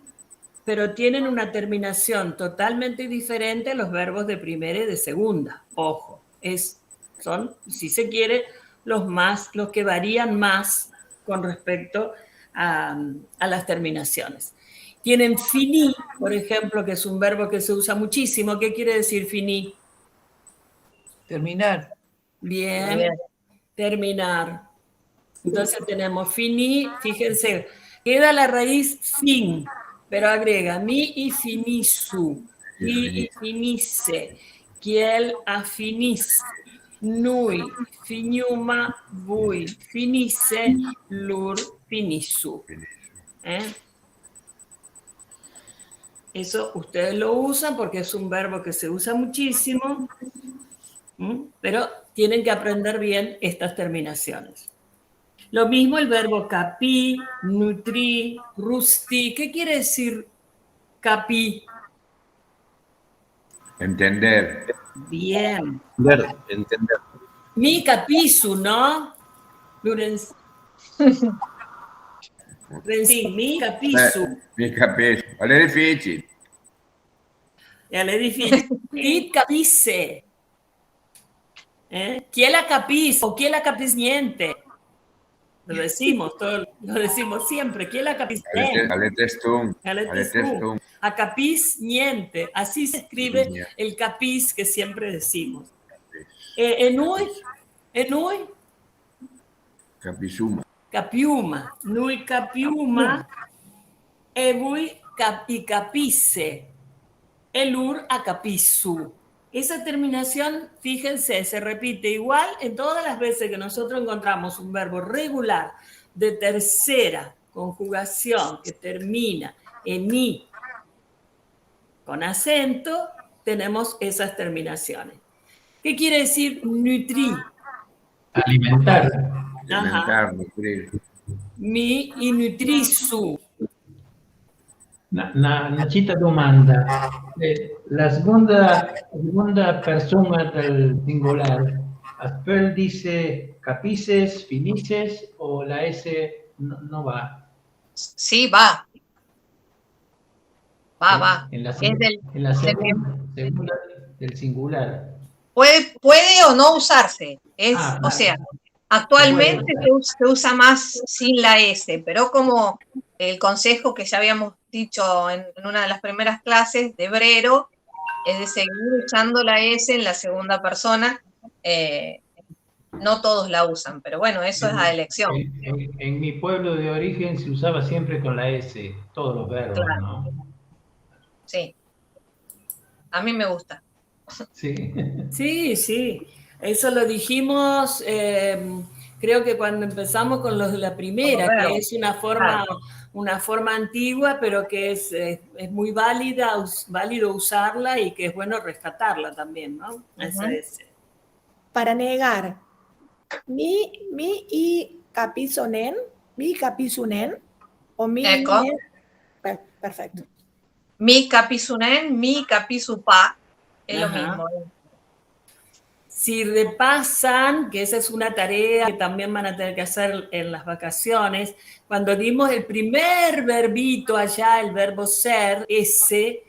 pero tienen una terminación totalmente diferente a los verbos de primera y de segunda. Ojo, son, si se quiere, los que varían más con respecto a las terminaciones. Tienen fini, por ejemplo, que es un verbo que se usa muchísimo. ¿Qué quiere decir fini? Terminar. Bien, terminar. Entonces tenemos fini, fíjense, queda la raíz fin, pero agrega mi y finisu, mi y finisse, kiel a finis, nui, finiuma, vui, finisse, lur, finisu. Eso ustedes lo usan porque es un verbo que se usa muchísimo, pero tienen que aprender bien estas terminaciones. Lo mismo el verbo capì, nutri, rusti. ¿Qué quiere decir capì? Entender. Bien. Entender. Mi capisu, ¿no? Lorenz. Mi capisu. Mi capisco. È difficile. È difficile. Ti capisse. ¿Quién la capis o quién la capis niente? Lo decimos siempre. ¿Quién la capis niente? A capis niente. Así se escribe el capis que siempre decimos. ¿En hoy? Capisuma. capiuma, nui capiuma, evui y capice, elur a capisu. Esa terminación, fíjense, se repite igual en todas las veces que nosotros encontramos un verbo regular de tercera conjugación que termina en i con acento, tenemos esas terminaciones. ¿Qué quiere decir nutri? Alimentar. Alimentar, nutrir. Mi y nutrisu. Una cita domanda. La seconda persona del singular, Aspel dice capices, finices o la S no va. Sí, va. Va. En la Es del- segunda del singular. Puede o no usarse. Ah, o sea, actualmente bueno. se usa más sin la S, pero como el consejo que ya habíamos dicho en una de las primeras clases de Brero, es de seguir usando la S en la segunda persona. No todos la usan, pero bueno, eso es a elección. En mi pueblo de origen se usaba siempre con la S, todos los verbos, Claro. ¿no? Sí. A mí me gusta. Sí. Sí. Eso lo dijimos, creo que cuando empezamos con los de la primera, que es una forma antigua, pero que es muy válido usarla y que es bueno rescatarla también, ¿no? Esa es. Para negar, mi y capizonen, mi capisunen, o mi... Ecco. Perfecto. Mi capisunen, mi capisupa, es lo mismo. Si repasan, que esa es una tarea que también van a tener que hacer en las vacaciones, cuando dimos el primer verbito allá, el verbo ser, ese,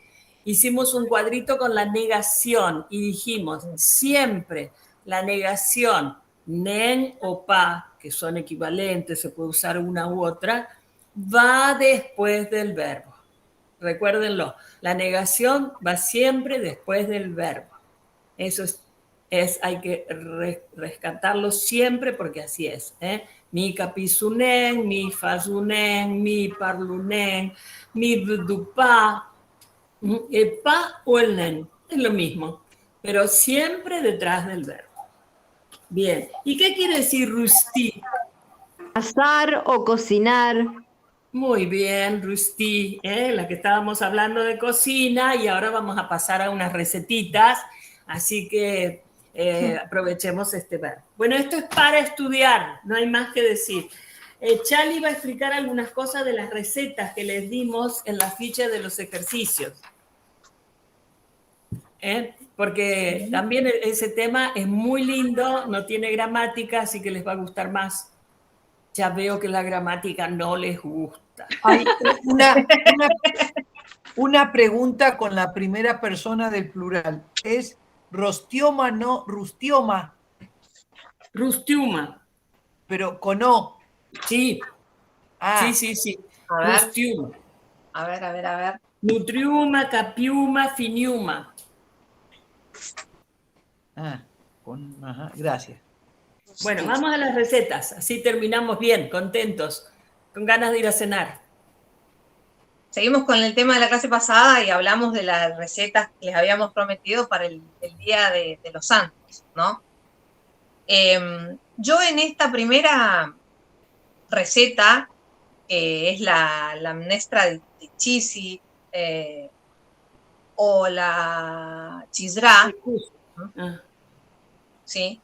hicimos un cuadrito con la negación y dijimos siempre la negación, nen o pa, que son equivalentes, se puede usar una u otra, va después del verbo. Recuérdenlo, la negación va siempre después del verbo. Eso hay que rescatarlo siempre porque así es. Mi capisunen, mi fazunen, mi parlunen, mi dupa, el pa o el nen, es lo mismo, pero siempre detrás del verbo. Bien, ¿y qué quiere decir rusti? Asar o cocinar. Muy bien, Rusti, la que estábamos hablando de cocina y ahora vamos a pasar a unas recetitas, así que aprovechemos este verbo. Bueno, esto es para estudiar, no hay más que decir. Chali va a explicar algunas cosas de las recetas que les dimos en la ficha de los ejercicios. Porque también ese tema es muy lindo, no tiene gramática, así que les va a gustar más. Ya veo que la gramática no les gusta. Hay una pregunta con la primera persona del plural. ¿Es rostioma, no rustioma? Rustiuma. Pero con O. Sí. Ah. Sí. A ver. Rustiuma. A ver. Nutriuma, capiuma, finiuma. Gracias. Bueno, vamos a las recetas, así terminamos bien, contentos, con ganas de ir a cenar. Seguimos con el tema de la clase pasada y hablamos de las recetas que les habíamos prometido para el Día de los Santos, ¿no? Yo en esta primera receta, que es la mnestra de chisi o la chisra, ¿sí?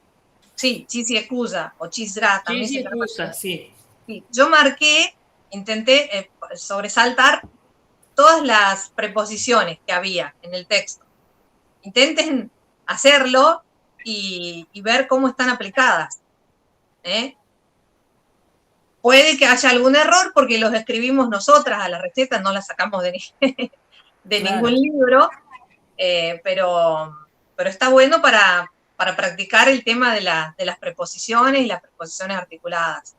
Sí, chisi ecusa o chisra también se llama. Sí. Yo marqué, intenté sobresaltar todas las preposiciones que había en el texto. Intenten hacerlo y ver cómo están aplicadas. Puede que haya algún error porque los escribimos nosotras a las recetas, no las sacamos de ningún libro, pero está bueno para practicar el tema de las preposiciones y las preposiciones articuladas.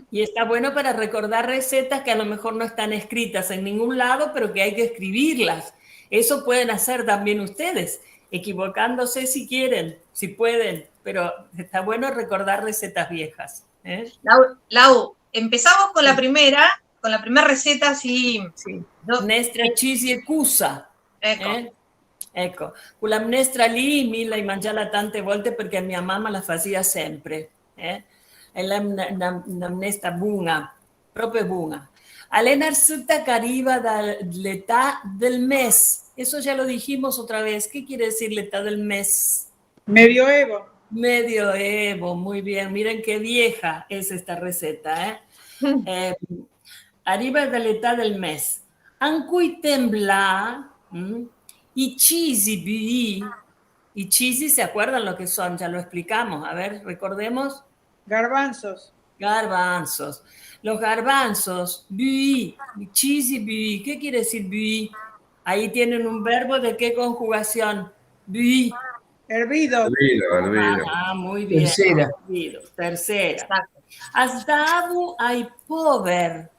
Y está bueno para recordar recetas que a lo mejor no están escritas en ningún lado, pero que hay que escribirlas. Eso pueden hacer también ustedes, equivocándose si quieren, si pueden, pero está bueno recordar recetas viejas. Lau, empezamos con la primera receta, así. Sì. Minestra cheesy e cusa. Ecco, quella minestra lì mi l'hai mangiata tante volte perché mia mamma la faceva sempre. È una minestra buona, proprio buona. Elena resulta que arriba de la edad del mes. Eso ya lo dijimos otra vez. ¿Qué quiere decir la edad del mes? Medioevo. Medioevo, muy bien. Miren qué vieja es esta receta. Arriba de la edad del mes. En cui tembla y chisi bui. Y chisi, ¿se acuerdan lo que son? Ya lo explicamos. A ver, recordemos. Garbanzos. Garbanzos. Los garbanzos, bui, chisi bui. ¿Qué quiere decir bui? Ahí tienen un verbo de qué conjugación. Bui. Hervido. Hervido. Ah, muy bien. Tercera. Hervido. Tercera. Asdavu ai pover.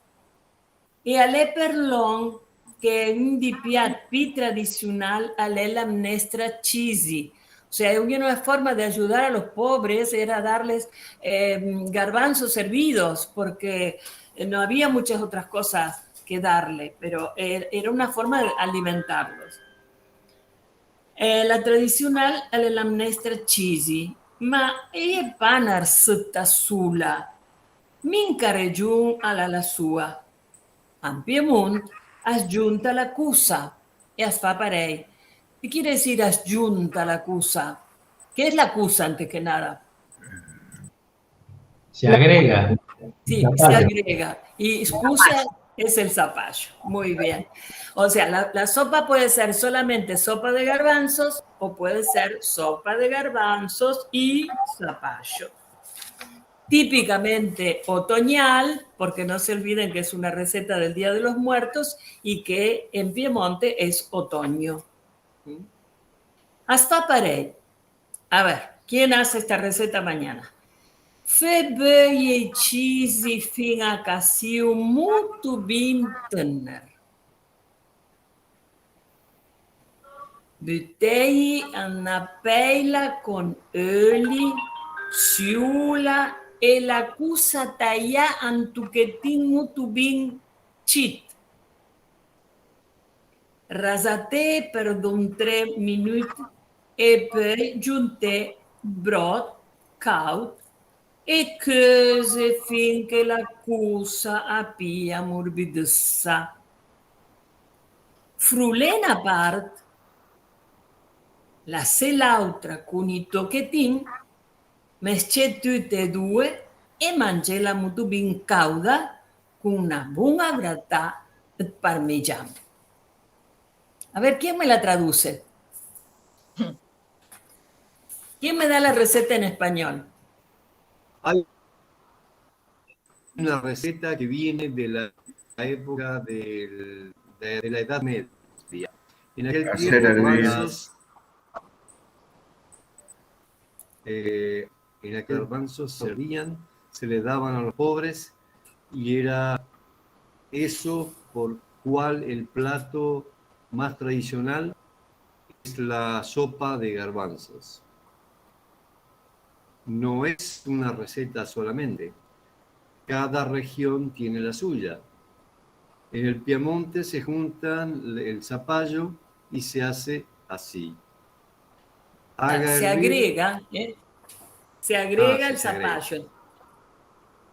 E alle perlon che un di piat pi tradicional alle la minestra chisi. O sea, una forma de ayudar a los pobres era darles garbanzos hervidos, porque no había muchas otras cosas que darle, pero era una forma de alimentarlos. La tradicional è la minestra chisi, ma è panar sutta sula, minca regiun alla la sua. En Piemont es junta la cusa y es fa parell. ¿Qué quiere decir es junta la cusa? ¿Qué es la cusa antes que nada? Se agrega. Sí, se agrega. Y cusa es el zapallo. Muy bien. O sea, la sopa puede ser solamente sopa de garbanzos o puede ser sopa de garbanzos y zapallo. Típicamente otoñal, porque no se olviden que es una receta del Día de los Muertos y que en Piemonte es otoño. Hasta parell. A ver, ¿quién hace esta receta mañana? Fe böie chisi fin a casiu muito bintener. Butei una peila con oli, ciula e la cusa talla antuquetin muito bin chit. Rasate per 3 minuti e poi giunte brot caut e cose finché la cusa appia morbidessa. Frulena part, la se l'altra con i tocchetin, mesce tutte e due e mangela molto ben cauda con una buona gratà de parmigiano. A ver, ¿quién me la traduce? ¿Quién me da la receta en español? Hay una receta que viene de la época de la Edad Media. En aquel tiempo, garbanzos servían, se le daban a los pobres y era eso por cual el plato más tradicional es la sopa de garbanzos. No es una receta solamente. Cada región tiene la suya. En el Piamonte se juntan el zapallo y se hace así. Se agrega el zapallo.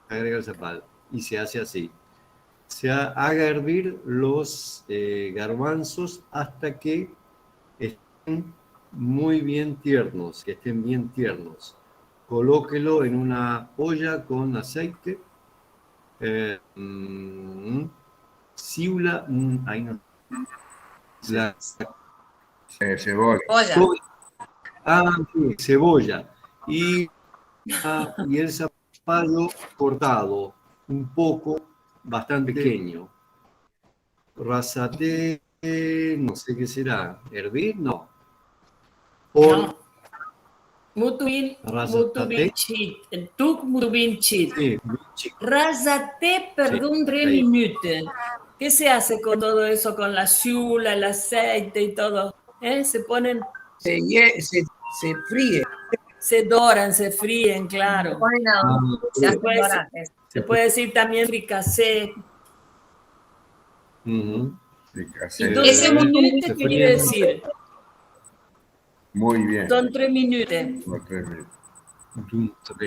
Se agrega el zapallo y se hace así. Se haga hervir los garbanzos hasta que estén muy bien tiernos, Colóquelo en una olla con aceite, ciula, ahí no. Cebolla. Y el zapallo cortado, un poco, bastante pequeño. Rasate, no sé qué será, hervir, no. Muito bem chit. Rasate, perdón, 3 minutos. ¿Qué se hace con todo eso, con la ciula, el aceite y todo? Se ponen... Se fríe. Se doran, se fríen, claro. Se hacen dorar. Se puede decir también fricassé. Entonces, Ese minute, ¿qué quiere decir? Muy bien. Son 3 minutos. Son 3 minutos.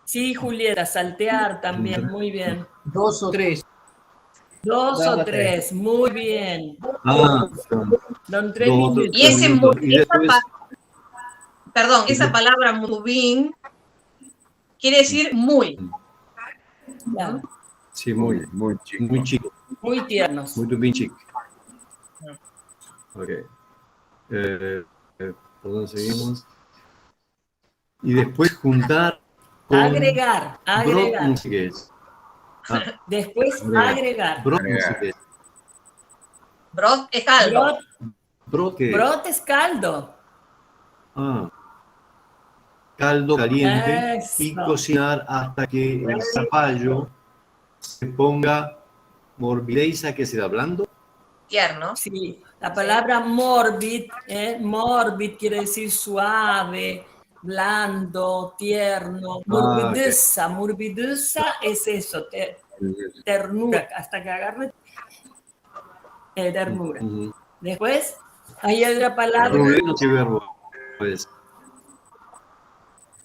Sí, Julieta, saltear también, muy bien. 2 o 3. 2 o 3, muy bien. Son 3 2 o 3 minutos. Y ese minutos. Y después, perdón, esa palabra mubin quiere decir muy. Claro. sí, muy chico. Muy chico. Muy tiernos. Muy bien chico. Ok. ¿Por dónde seguimos? Y después juntar con Agregar. brot, no sé qué es. Después agregar. Brot, no sé qué es. Brot es caldo. Brot, ¿qué es? Brot es caldo. Caldo caliente Eso. y cocinar hasta que el zapallo se ponga morbideiza, que se da blando. Tierno. Sí, la palabra morbid, morbid quiere decir suave, blando, tierno. Morbideza, morbideza es eso, ternura, hasta que agarre ternura. Después, hay otra palabra. Fruleno, ¿qué verbo es?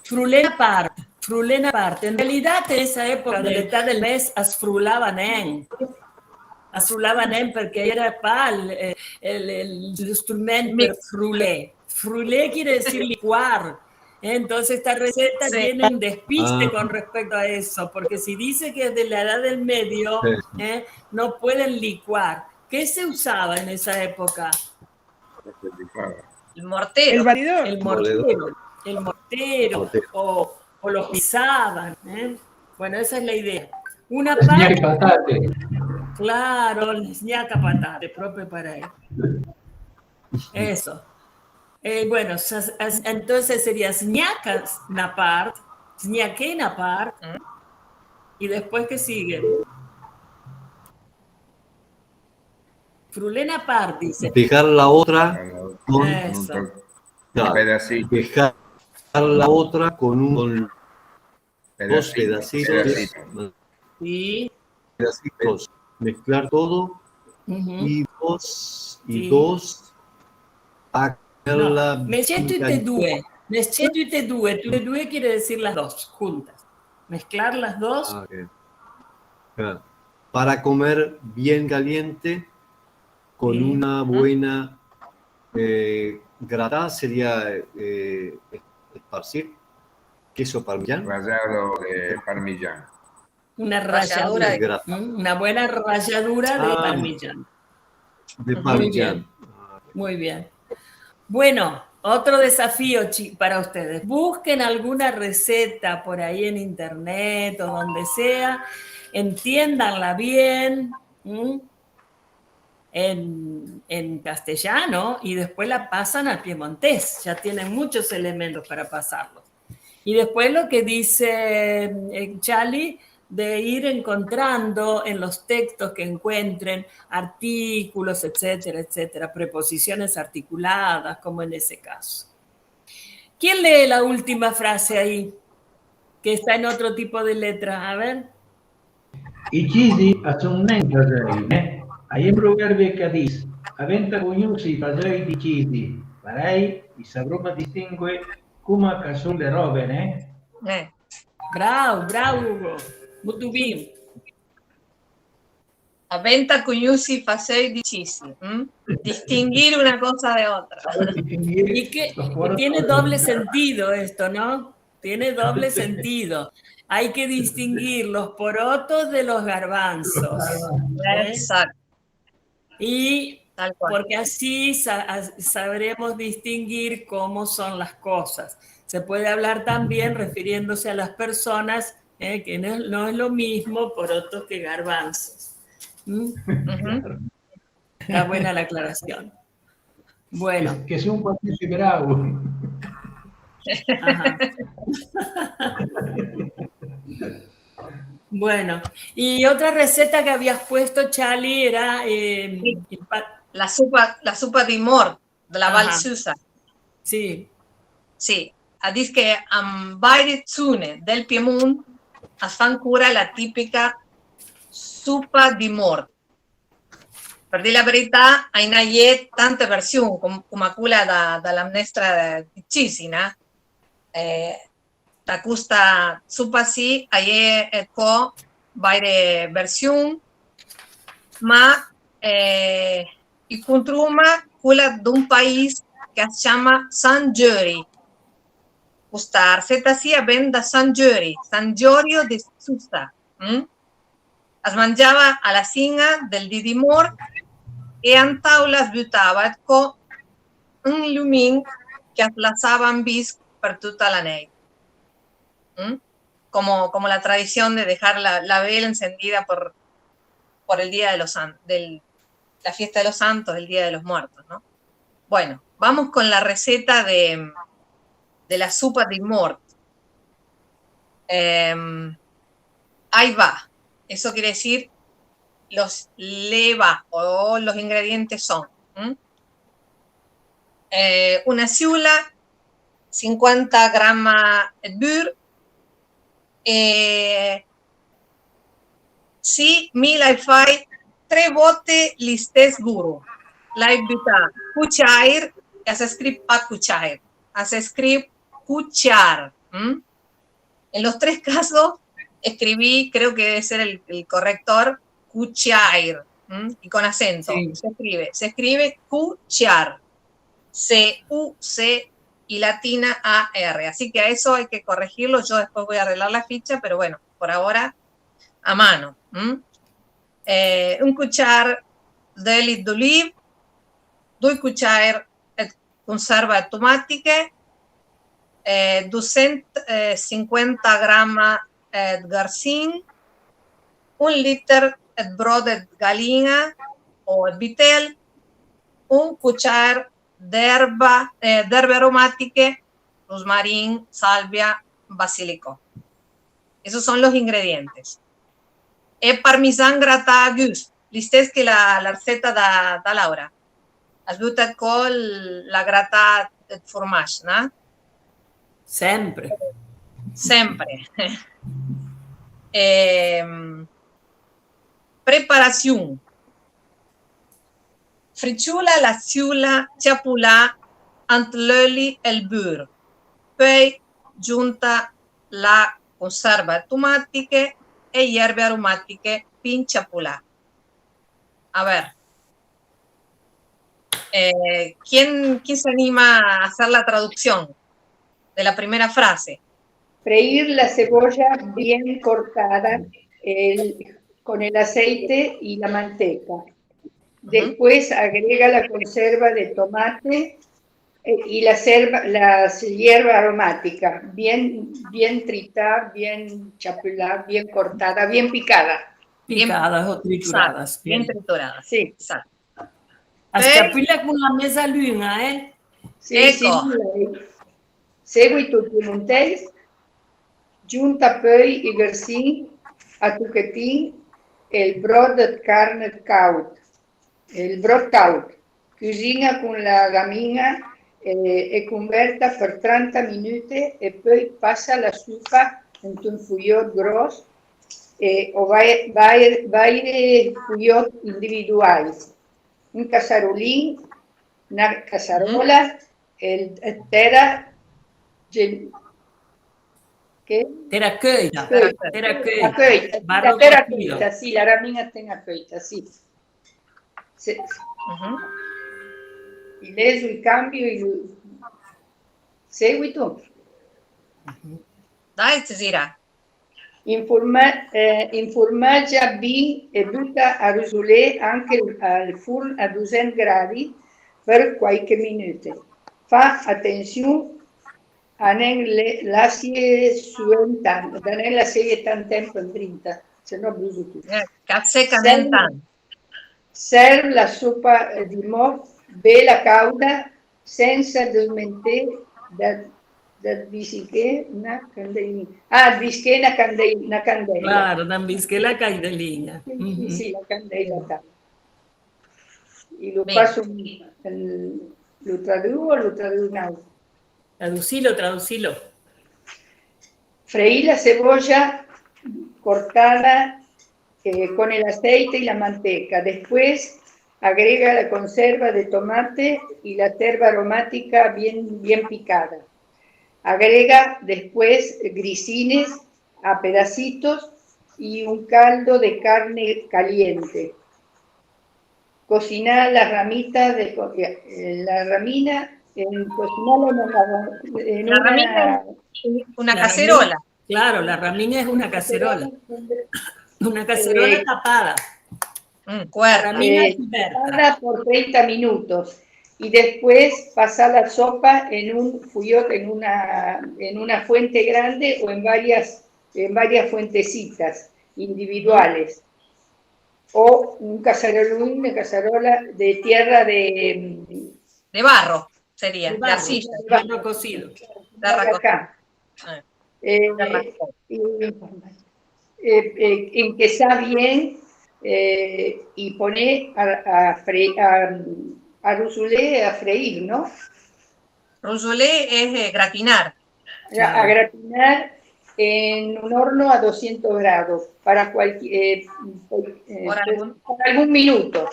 Frulena parte. En realidad, en esa época de mitad del mes, es frulaban porque era el instrumento per frulé. Frulé quiere decir licuar. Entonces esta receta tiene un despiste con respecto a eso, porque si dice que es de la edad del medio, no pueden licuar. ¿Qué se usaba en esa época? El mortero. El batidor. El mortero, o lo pisaban. Bueno, esa es la idea. Una parte... patate. Claro, ñaca patate, propio para él. Eso. Bueno, entonces sería ñacas na part, ñaque na part, y después ¿qué sigue? Frulena part, dice. Dejar la otra con un pedacito. Dejar la otra con dos pedacitos. Sí. Pedacitos. Mezclar todo y dos hacerla. Tutte due quiere decir las dos juntas. Mezclar las dos. Para comer bien caliente con una buena gratada sería esparcir queso parmesano. Rallado de parmesano. Una ralladura, una buena ralladura de parmesano. De parmesano. Muy bien. Bueno, otro desafío para ustedes. Busquen alguna receta por ahí en internet o donde sea, entiéndanla bien en castellano y después la pasan al piemontés. Ya tienen muchos elementos para pasarlo. Y después lo que dice Chali, de ir encontrando en los textos que encuentren artículos, etcétera, etcétera, preposiciones articuladas, como en ese caso. ¿Quién lee la última frase ahí? Que está en otro tipo de letra. A ver. I cisi sono un casei, Hay un proverbio que dice, aventa cognusi pasei di cisi, parei, y sabroma distingue come son le robe, Bravo, Hugo. Muy bien. Aventa cugnusi facei dicisi. Distinguir una cosa de otra. Y que tiene doble sentido esto, ¿no? Tiene doble sentido. Hay que distinguir los porotos de los garbanzos. Exacto. Y porque así sabremos distinguir cómo son las cosas. Se puede hablar también refiriéndose a las personas, que no es lo mismo porotos que garbanzos. Está buena la aclaración. Bueno. Que es un cualquier bravo. Ajá. Bueno, y otra receta que habías puesto, Chali, era la sopa de mor, de la Val Susa. Sí. Sí. dice che varie zone del Piemonte fan cura la tipica zuppa di morte. Per dire la verità, in hai tante versioni, come quella dalla maestra di Cisina. Da questa zuppa sì, hai varie versioni, ma il contruma quella di un paese che si chiama San Giori. Questa ricetta sia ben da San Giorgio di Susa. Es mangiava alla cena del dì di mort e a taula es buttava con un lumin che es lasciava en vis per tutta la nit. Como la tradición de dejar la vela encendida por el Día de los Santos, la fiesta de los Santos, el Día de los Muertos, ¿no? Bueno, vamos con la receta de la sopa di mort. Ahí va. Eso quiere decir los leva o los ingredientes son una ciula, 50 grama de beurre, si mi la fai 3 volte gli stessi guru. La butta cucciair e se scrive a cucciair. Se escribe cuchar. En los 3 casos escribí, creo que debe ser el corrector, cuchar, y con acento. Sí. Se escribe cuchar. C-U-C y latina A-R. Así que a eso hay que corregirlo. Yo después voy a arreglar la ficha, pero bueno, por ahora a mano. Un cuchar d'huile d'olive, 2 cuchar conserva de tomatiche, 250 grama de garcín, 1 liter de brodo de gallina o de vitel, 1 cuchar d'erbe aromatiche, rosmarín, salvia, basilico. Esos son los ingredientes. E parmesan grattà a gusto, l'istess che la receta da Laura. Has buttat con la grattà de fromage, no? Sempre. Preparazione. Fricciula la ciula ciapulà ant l'oli e il beurre. Poi giunta la conserva tomatiche e hierbe aromatiche pin ciapulà. A ver. ¿Quién se anima a hacer la traducción de la primera frase? Freír la cebolla bien cortada con el aceite y la manteca. Después agrega la conserva de tomate y la hierba aromática, bien tritada, bien chapelada, bien cortada, bien picada. Picadas o trituradas. Bien trituradas. Sí. Exacto. Hasta pila con la mesa luna, ¿eh? Sí, sì. Seguito piemontese, giunta poi i garcin a tucchetin e il brodo di carne caud. Il brodo caud. Cucina con la gamina e converta per 30 minuti e poi passa la zuppa in un fogliot grosso o vari fogliot individuali. Un casarolín, una casarola, terra coita, sì, la ramina tenga coita, sì. Il leso, il cambio, il seguito. Dai, Cesira. Informaggia B e butta a rosolare anche al forno a 200 gradi per qualche minuto. Fa attenzione a non lasciare suentare, da non lasciare tanto tempo in trinta, se no brucio tutto. Serve la soppa di mort bella cauda, senza smentire da bisché una candelina. Bisché una candela. Claro, da bisché la candelina. Sì, la candela. Y lo paso, lo traduco o lo traduco? Traducilo. Freí la cebolla cortada con el aceite y la manteca. Después agrega la conserva de tomate y la hierba aromática bien picada. Agrega después grisines a pedacitos y un caldo de carne caliente. Cocinar las ramitas la ramina una cacerola. Claro, la ramina es una cacerola. Una cacerola tapada. Tapada por 30 minutos. Y después pasar la sopa en un fuyot, en una fuente grande o en varias fuentecitas individuales. O una cacerola de tierra de barro, sería, de arcilla. De barro cocido. Empezá bien y poné a rosolé a freír, ¿no? Rosolé es gratinar. A gratinar en un horno a 200 grados por algún minuto.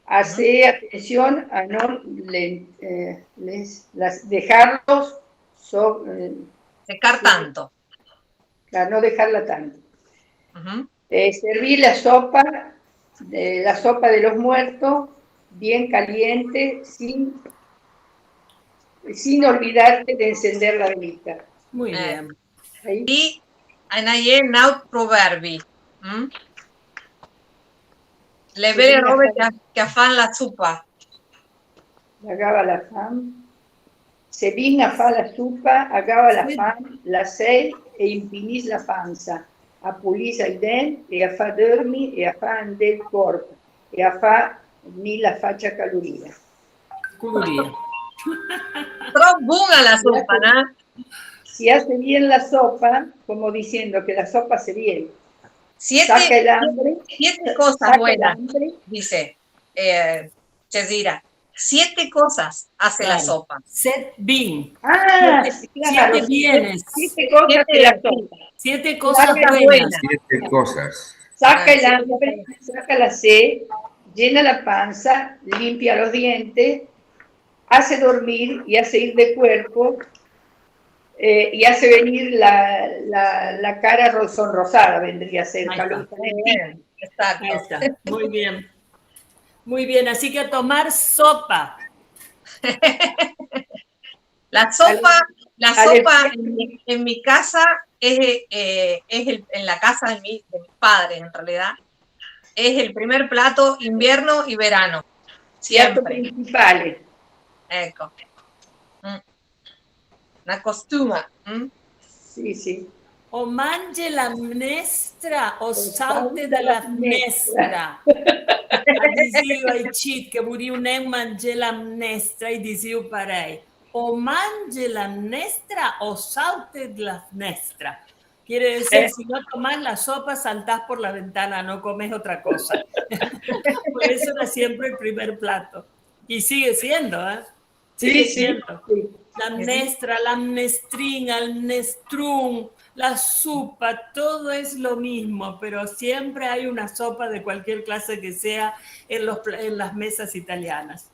Hace atención a no dejarlos secar tanto. Claro, no dejarla tanto. Servir la sopa de los muertos bien caliente, sin olvidarte de encender la velita. Muy bien. Y hay naut proverbi. Le vele robe que afan la sopa. Agaba la fam. Se vin a fa la sopa, agaba la fam, la sei e impinís la panza. Apulís el dent e a fa dormi e a fa andare il corpo e a fa ni la faccia caloria. Trop buena la sopa, ¿no? Si hace bien la sopa, como diciendo que la sopa hace bien. Saca el hambre. 7 cosas buenas, dice Chesira. 7 cosas hace la sopa. Set bin. 7 bienes. 7 cosas de la sopa. 7 cosas buenas. 7 cosas. Saca el hambre, saca la sed, llena la panza, limpia los dientes, hace dormir y hace ir de cuerpo, y hace venir la cara sonrosada, vendría a ser. Exacto. Muy bien. Muy bien, así que a tomar sopa. La sopa en mi casa en la casa de mis padres, en realidad. Es el primer plato invierno y verano. Siempre. Principales. Ecco. Una costuma. Sì. O mangi la minestra o salte dalla finestra. Dizio ai cheat che muriu nem mangi la minestra e dizio parei. O mangi la minestra o salte dalla finestra. Quiere decir, si no tomas la sopa, saltás por la ventana, no comes otra cosa. Por eso era siempre el primer plato. Y sigue siendo, ¿eh? Sigue siendo. Sí. La minestra, la minestrina, el minestrón, la sopa, todo es lo mismo, pero siempre hay una sopa de cualquier clase que sea en las mesas italianas.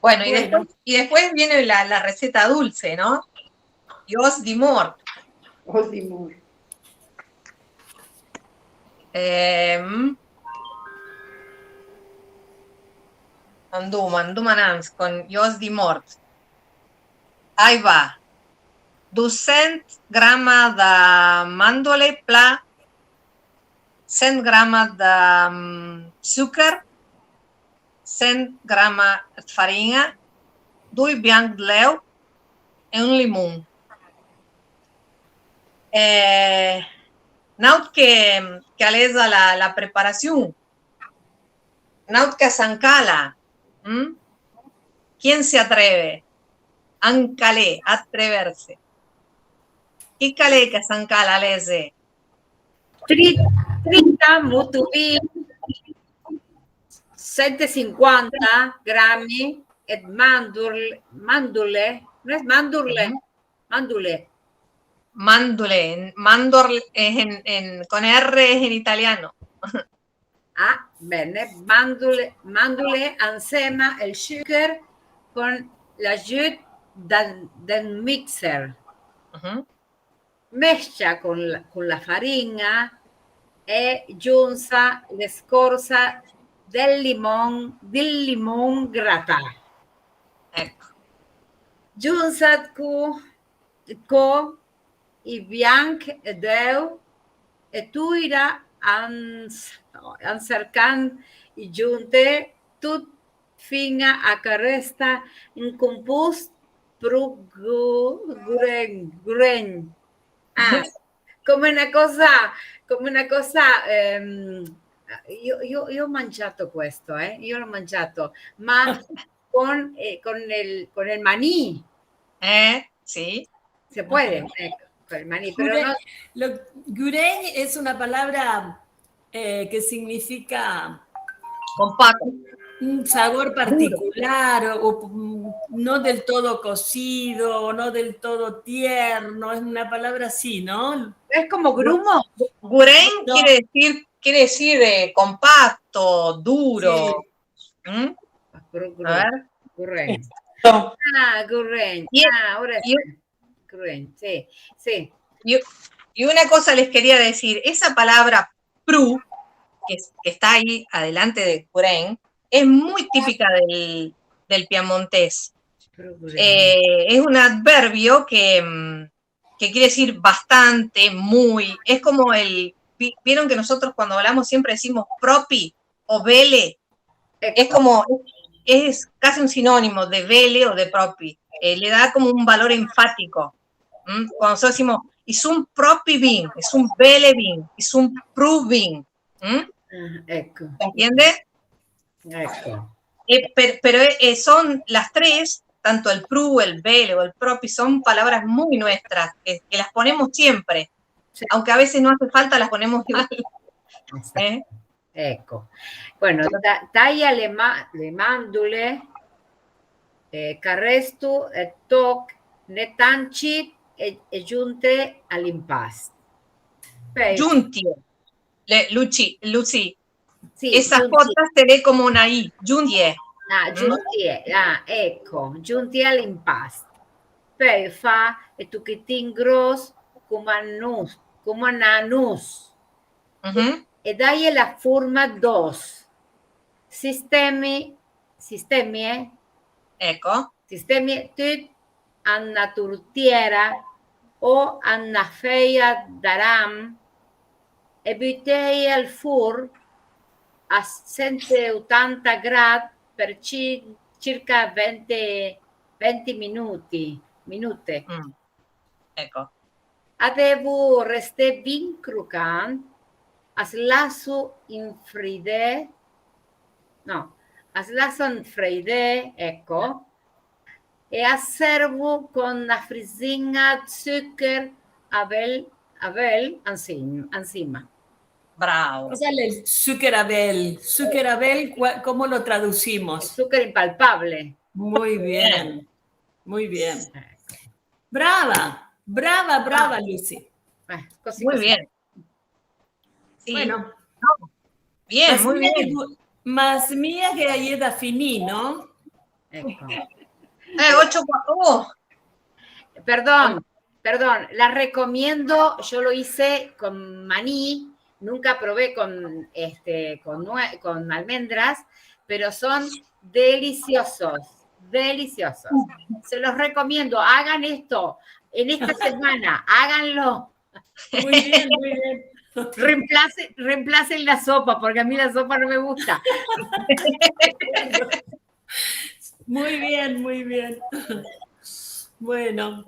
Bueno, y después viene la receta dulce, ¿no? Y os di mort. Os di mort. Andumanans con os di mort. Ahí va. 200 grama de mandorle pla, 100 grama de sucre, 100 grama de farina, 2 bianchi di leu e un limone. Naut que alesa la preparación. Naut que zancala. ¿Quién se atreve? Ancale, atreverse. ¿Qué cale que zancala lese? 30 mutubi, 150 grammi et mandule, no es mandurle, mandule. Mandorle con R es en italiano. Ah, bene, mandule assieme al sucre con l'aiuto del mixer. Mescia con la farina e giunsa le scorza del limon grattato. Ecco. Giunsa con i bianchi ed eu e tu ira cercando i giunte tut fino a che resta in compost pro guren. Ah, come una cosa, io ho mangiato questo, io l'ho mangiato, ma con el maní. Sí. Se puede, con el maní, pero no. Guren es una palabra que significa compacto, un sabor particular o no del todo cocido o no del todo tierno, es una palabra así, ¿no? Es como grumo. Guren quiere decir compacto, duro. Sí. A ver. Guren. Guren. Ahora sí. Guren, sí. Y una cosa les quería decir, esa palabra pru, que está ahí adelante de Guren, es muy típica del piamontés. Es un adverbio que quiere decir bastante, muy. Es como vieron que nosotros cuando hablamos siempre decimos propi o vele. Es casi un sinónimo de vele o de propi. Le da como un valor enfático. Cuando nosotros decimos, es un propi vin, es un vele vin, es un pru vin. ¿Entiende? Pero son las tres, tanto el pru, el vele o el propi, son palabras muy nuestras, que las ponemos siempre. Sí. Aunque a veces no hace falta, las ponemos igual. Ecco. Bueno, taglia le mandule, carrestu e toc, ne tanci e giunte all'impasto. Giunti. Lucy, sì, esa J se ve come una I, giuntie. Ecco, giunti all'impasto. Poi fa e tucchetin grosso come un anus. E dai la forma dos. Sistemi, ecco. Sistemi tut una tortiera o una feia d'aram e buttei al forno a 180 gradi per circa 20 minuti. Ecco. Avevo resté ben croccant, as lasso infridè, ecco, e asservo con una frisinga zucchero avel encima. Bravo. ¿Qué sale el zuccherabel? Zuccherabel, ¿cómo lo traducimos? Azúcar impalpable. Muy bien, muy bien. Brava, Lucy. Muy bien. Sí. Bueno. Bien, muy bien. Más mía che ayer da finì, ¿no? Ecco. 8-4. Perdón, la recomiendo, yo lo hice con maní, nunca probé con almendras, pero son deliciosos. Se los recomiendo, hagan esto en esta semana, háganlo. Muy bien, muy bien. Reemplacen la sopa, porque a mí la sopa no me gusta. Muy bien, muy bien. Bueno.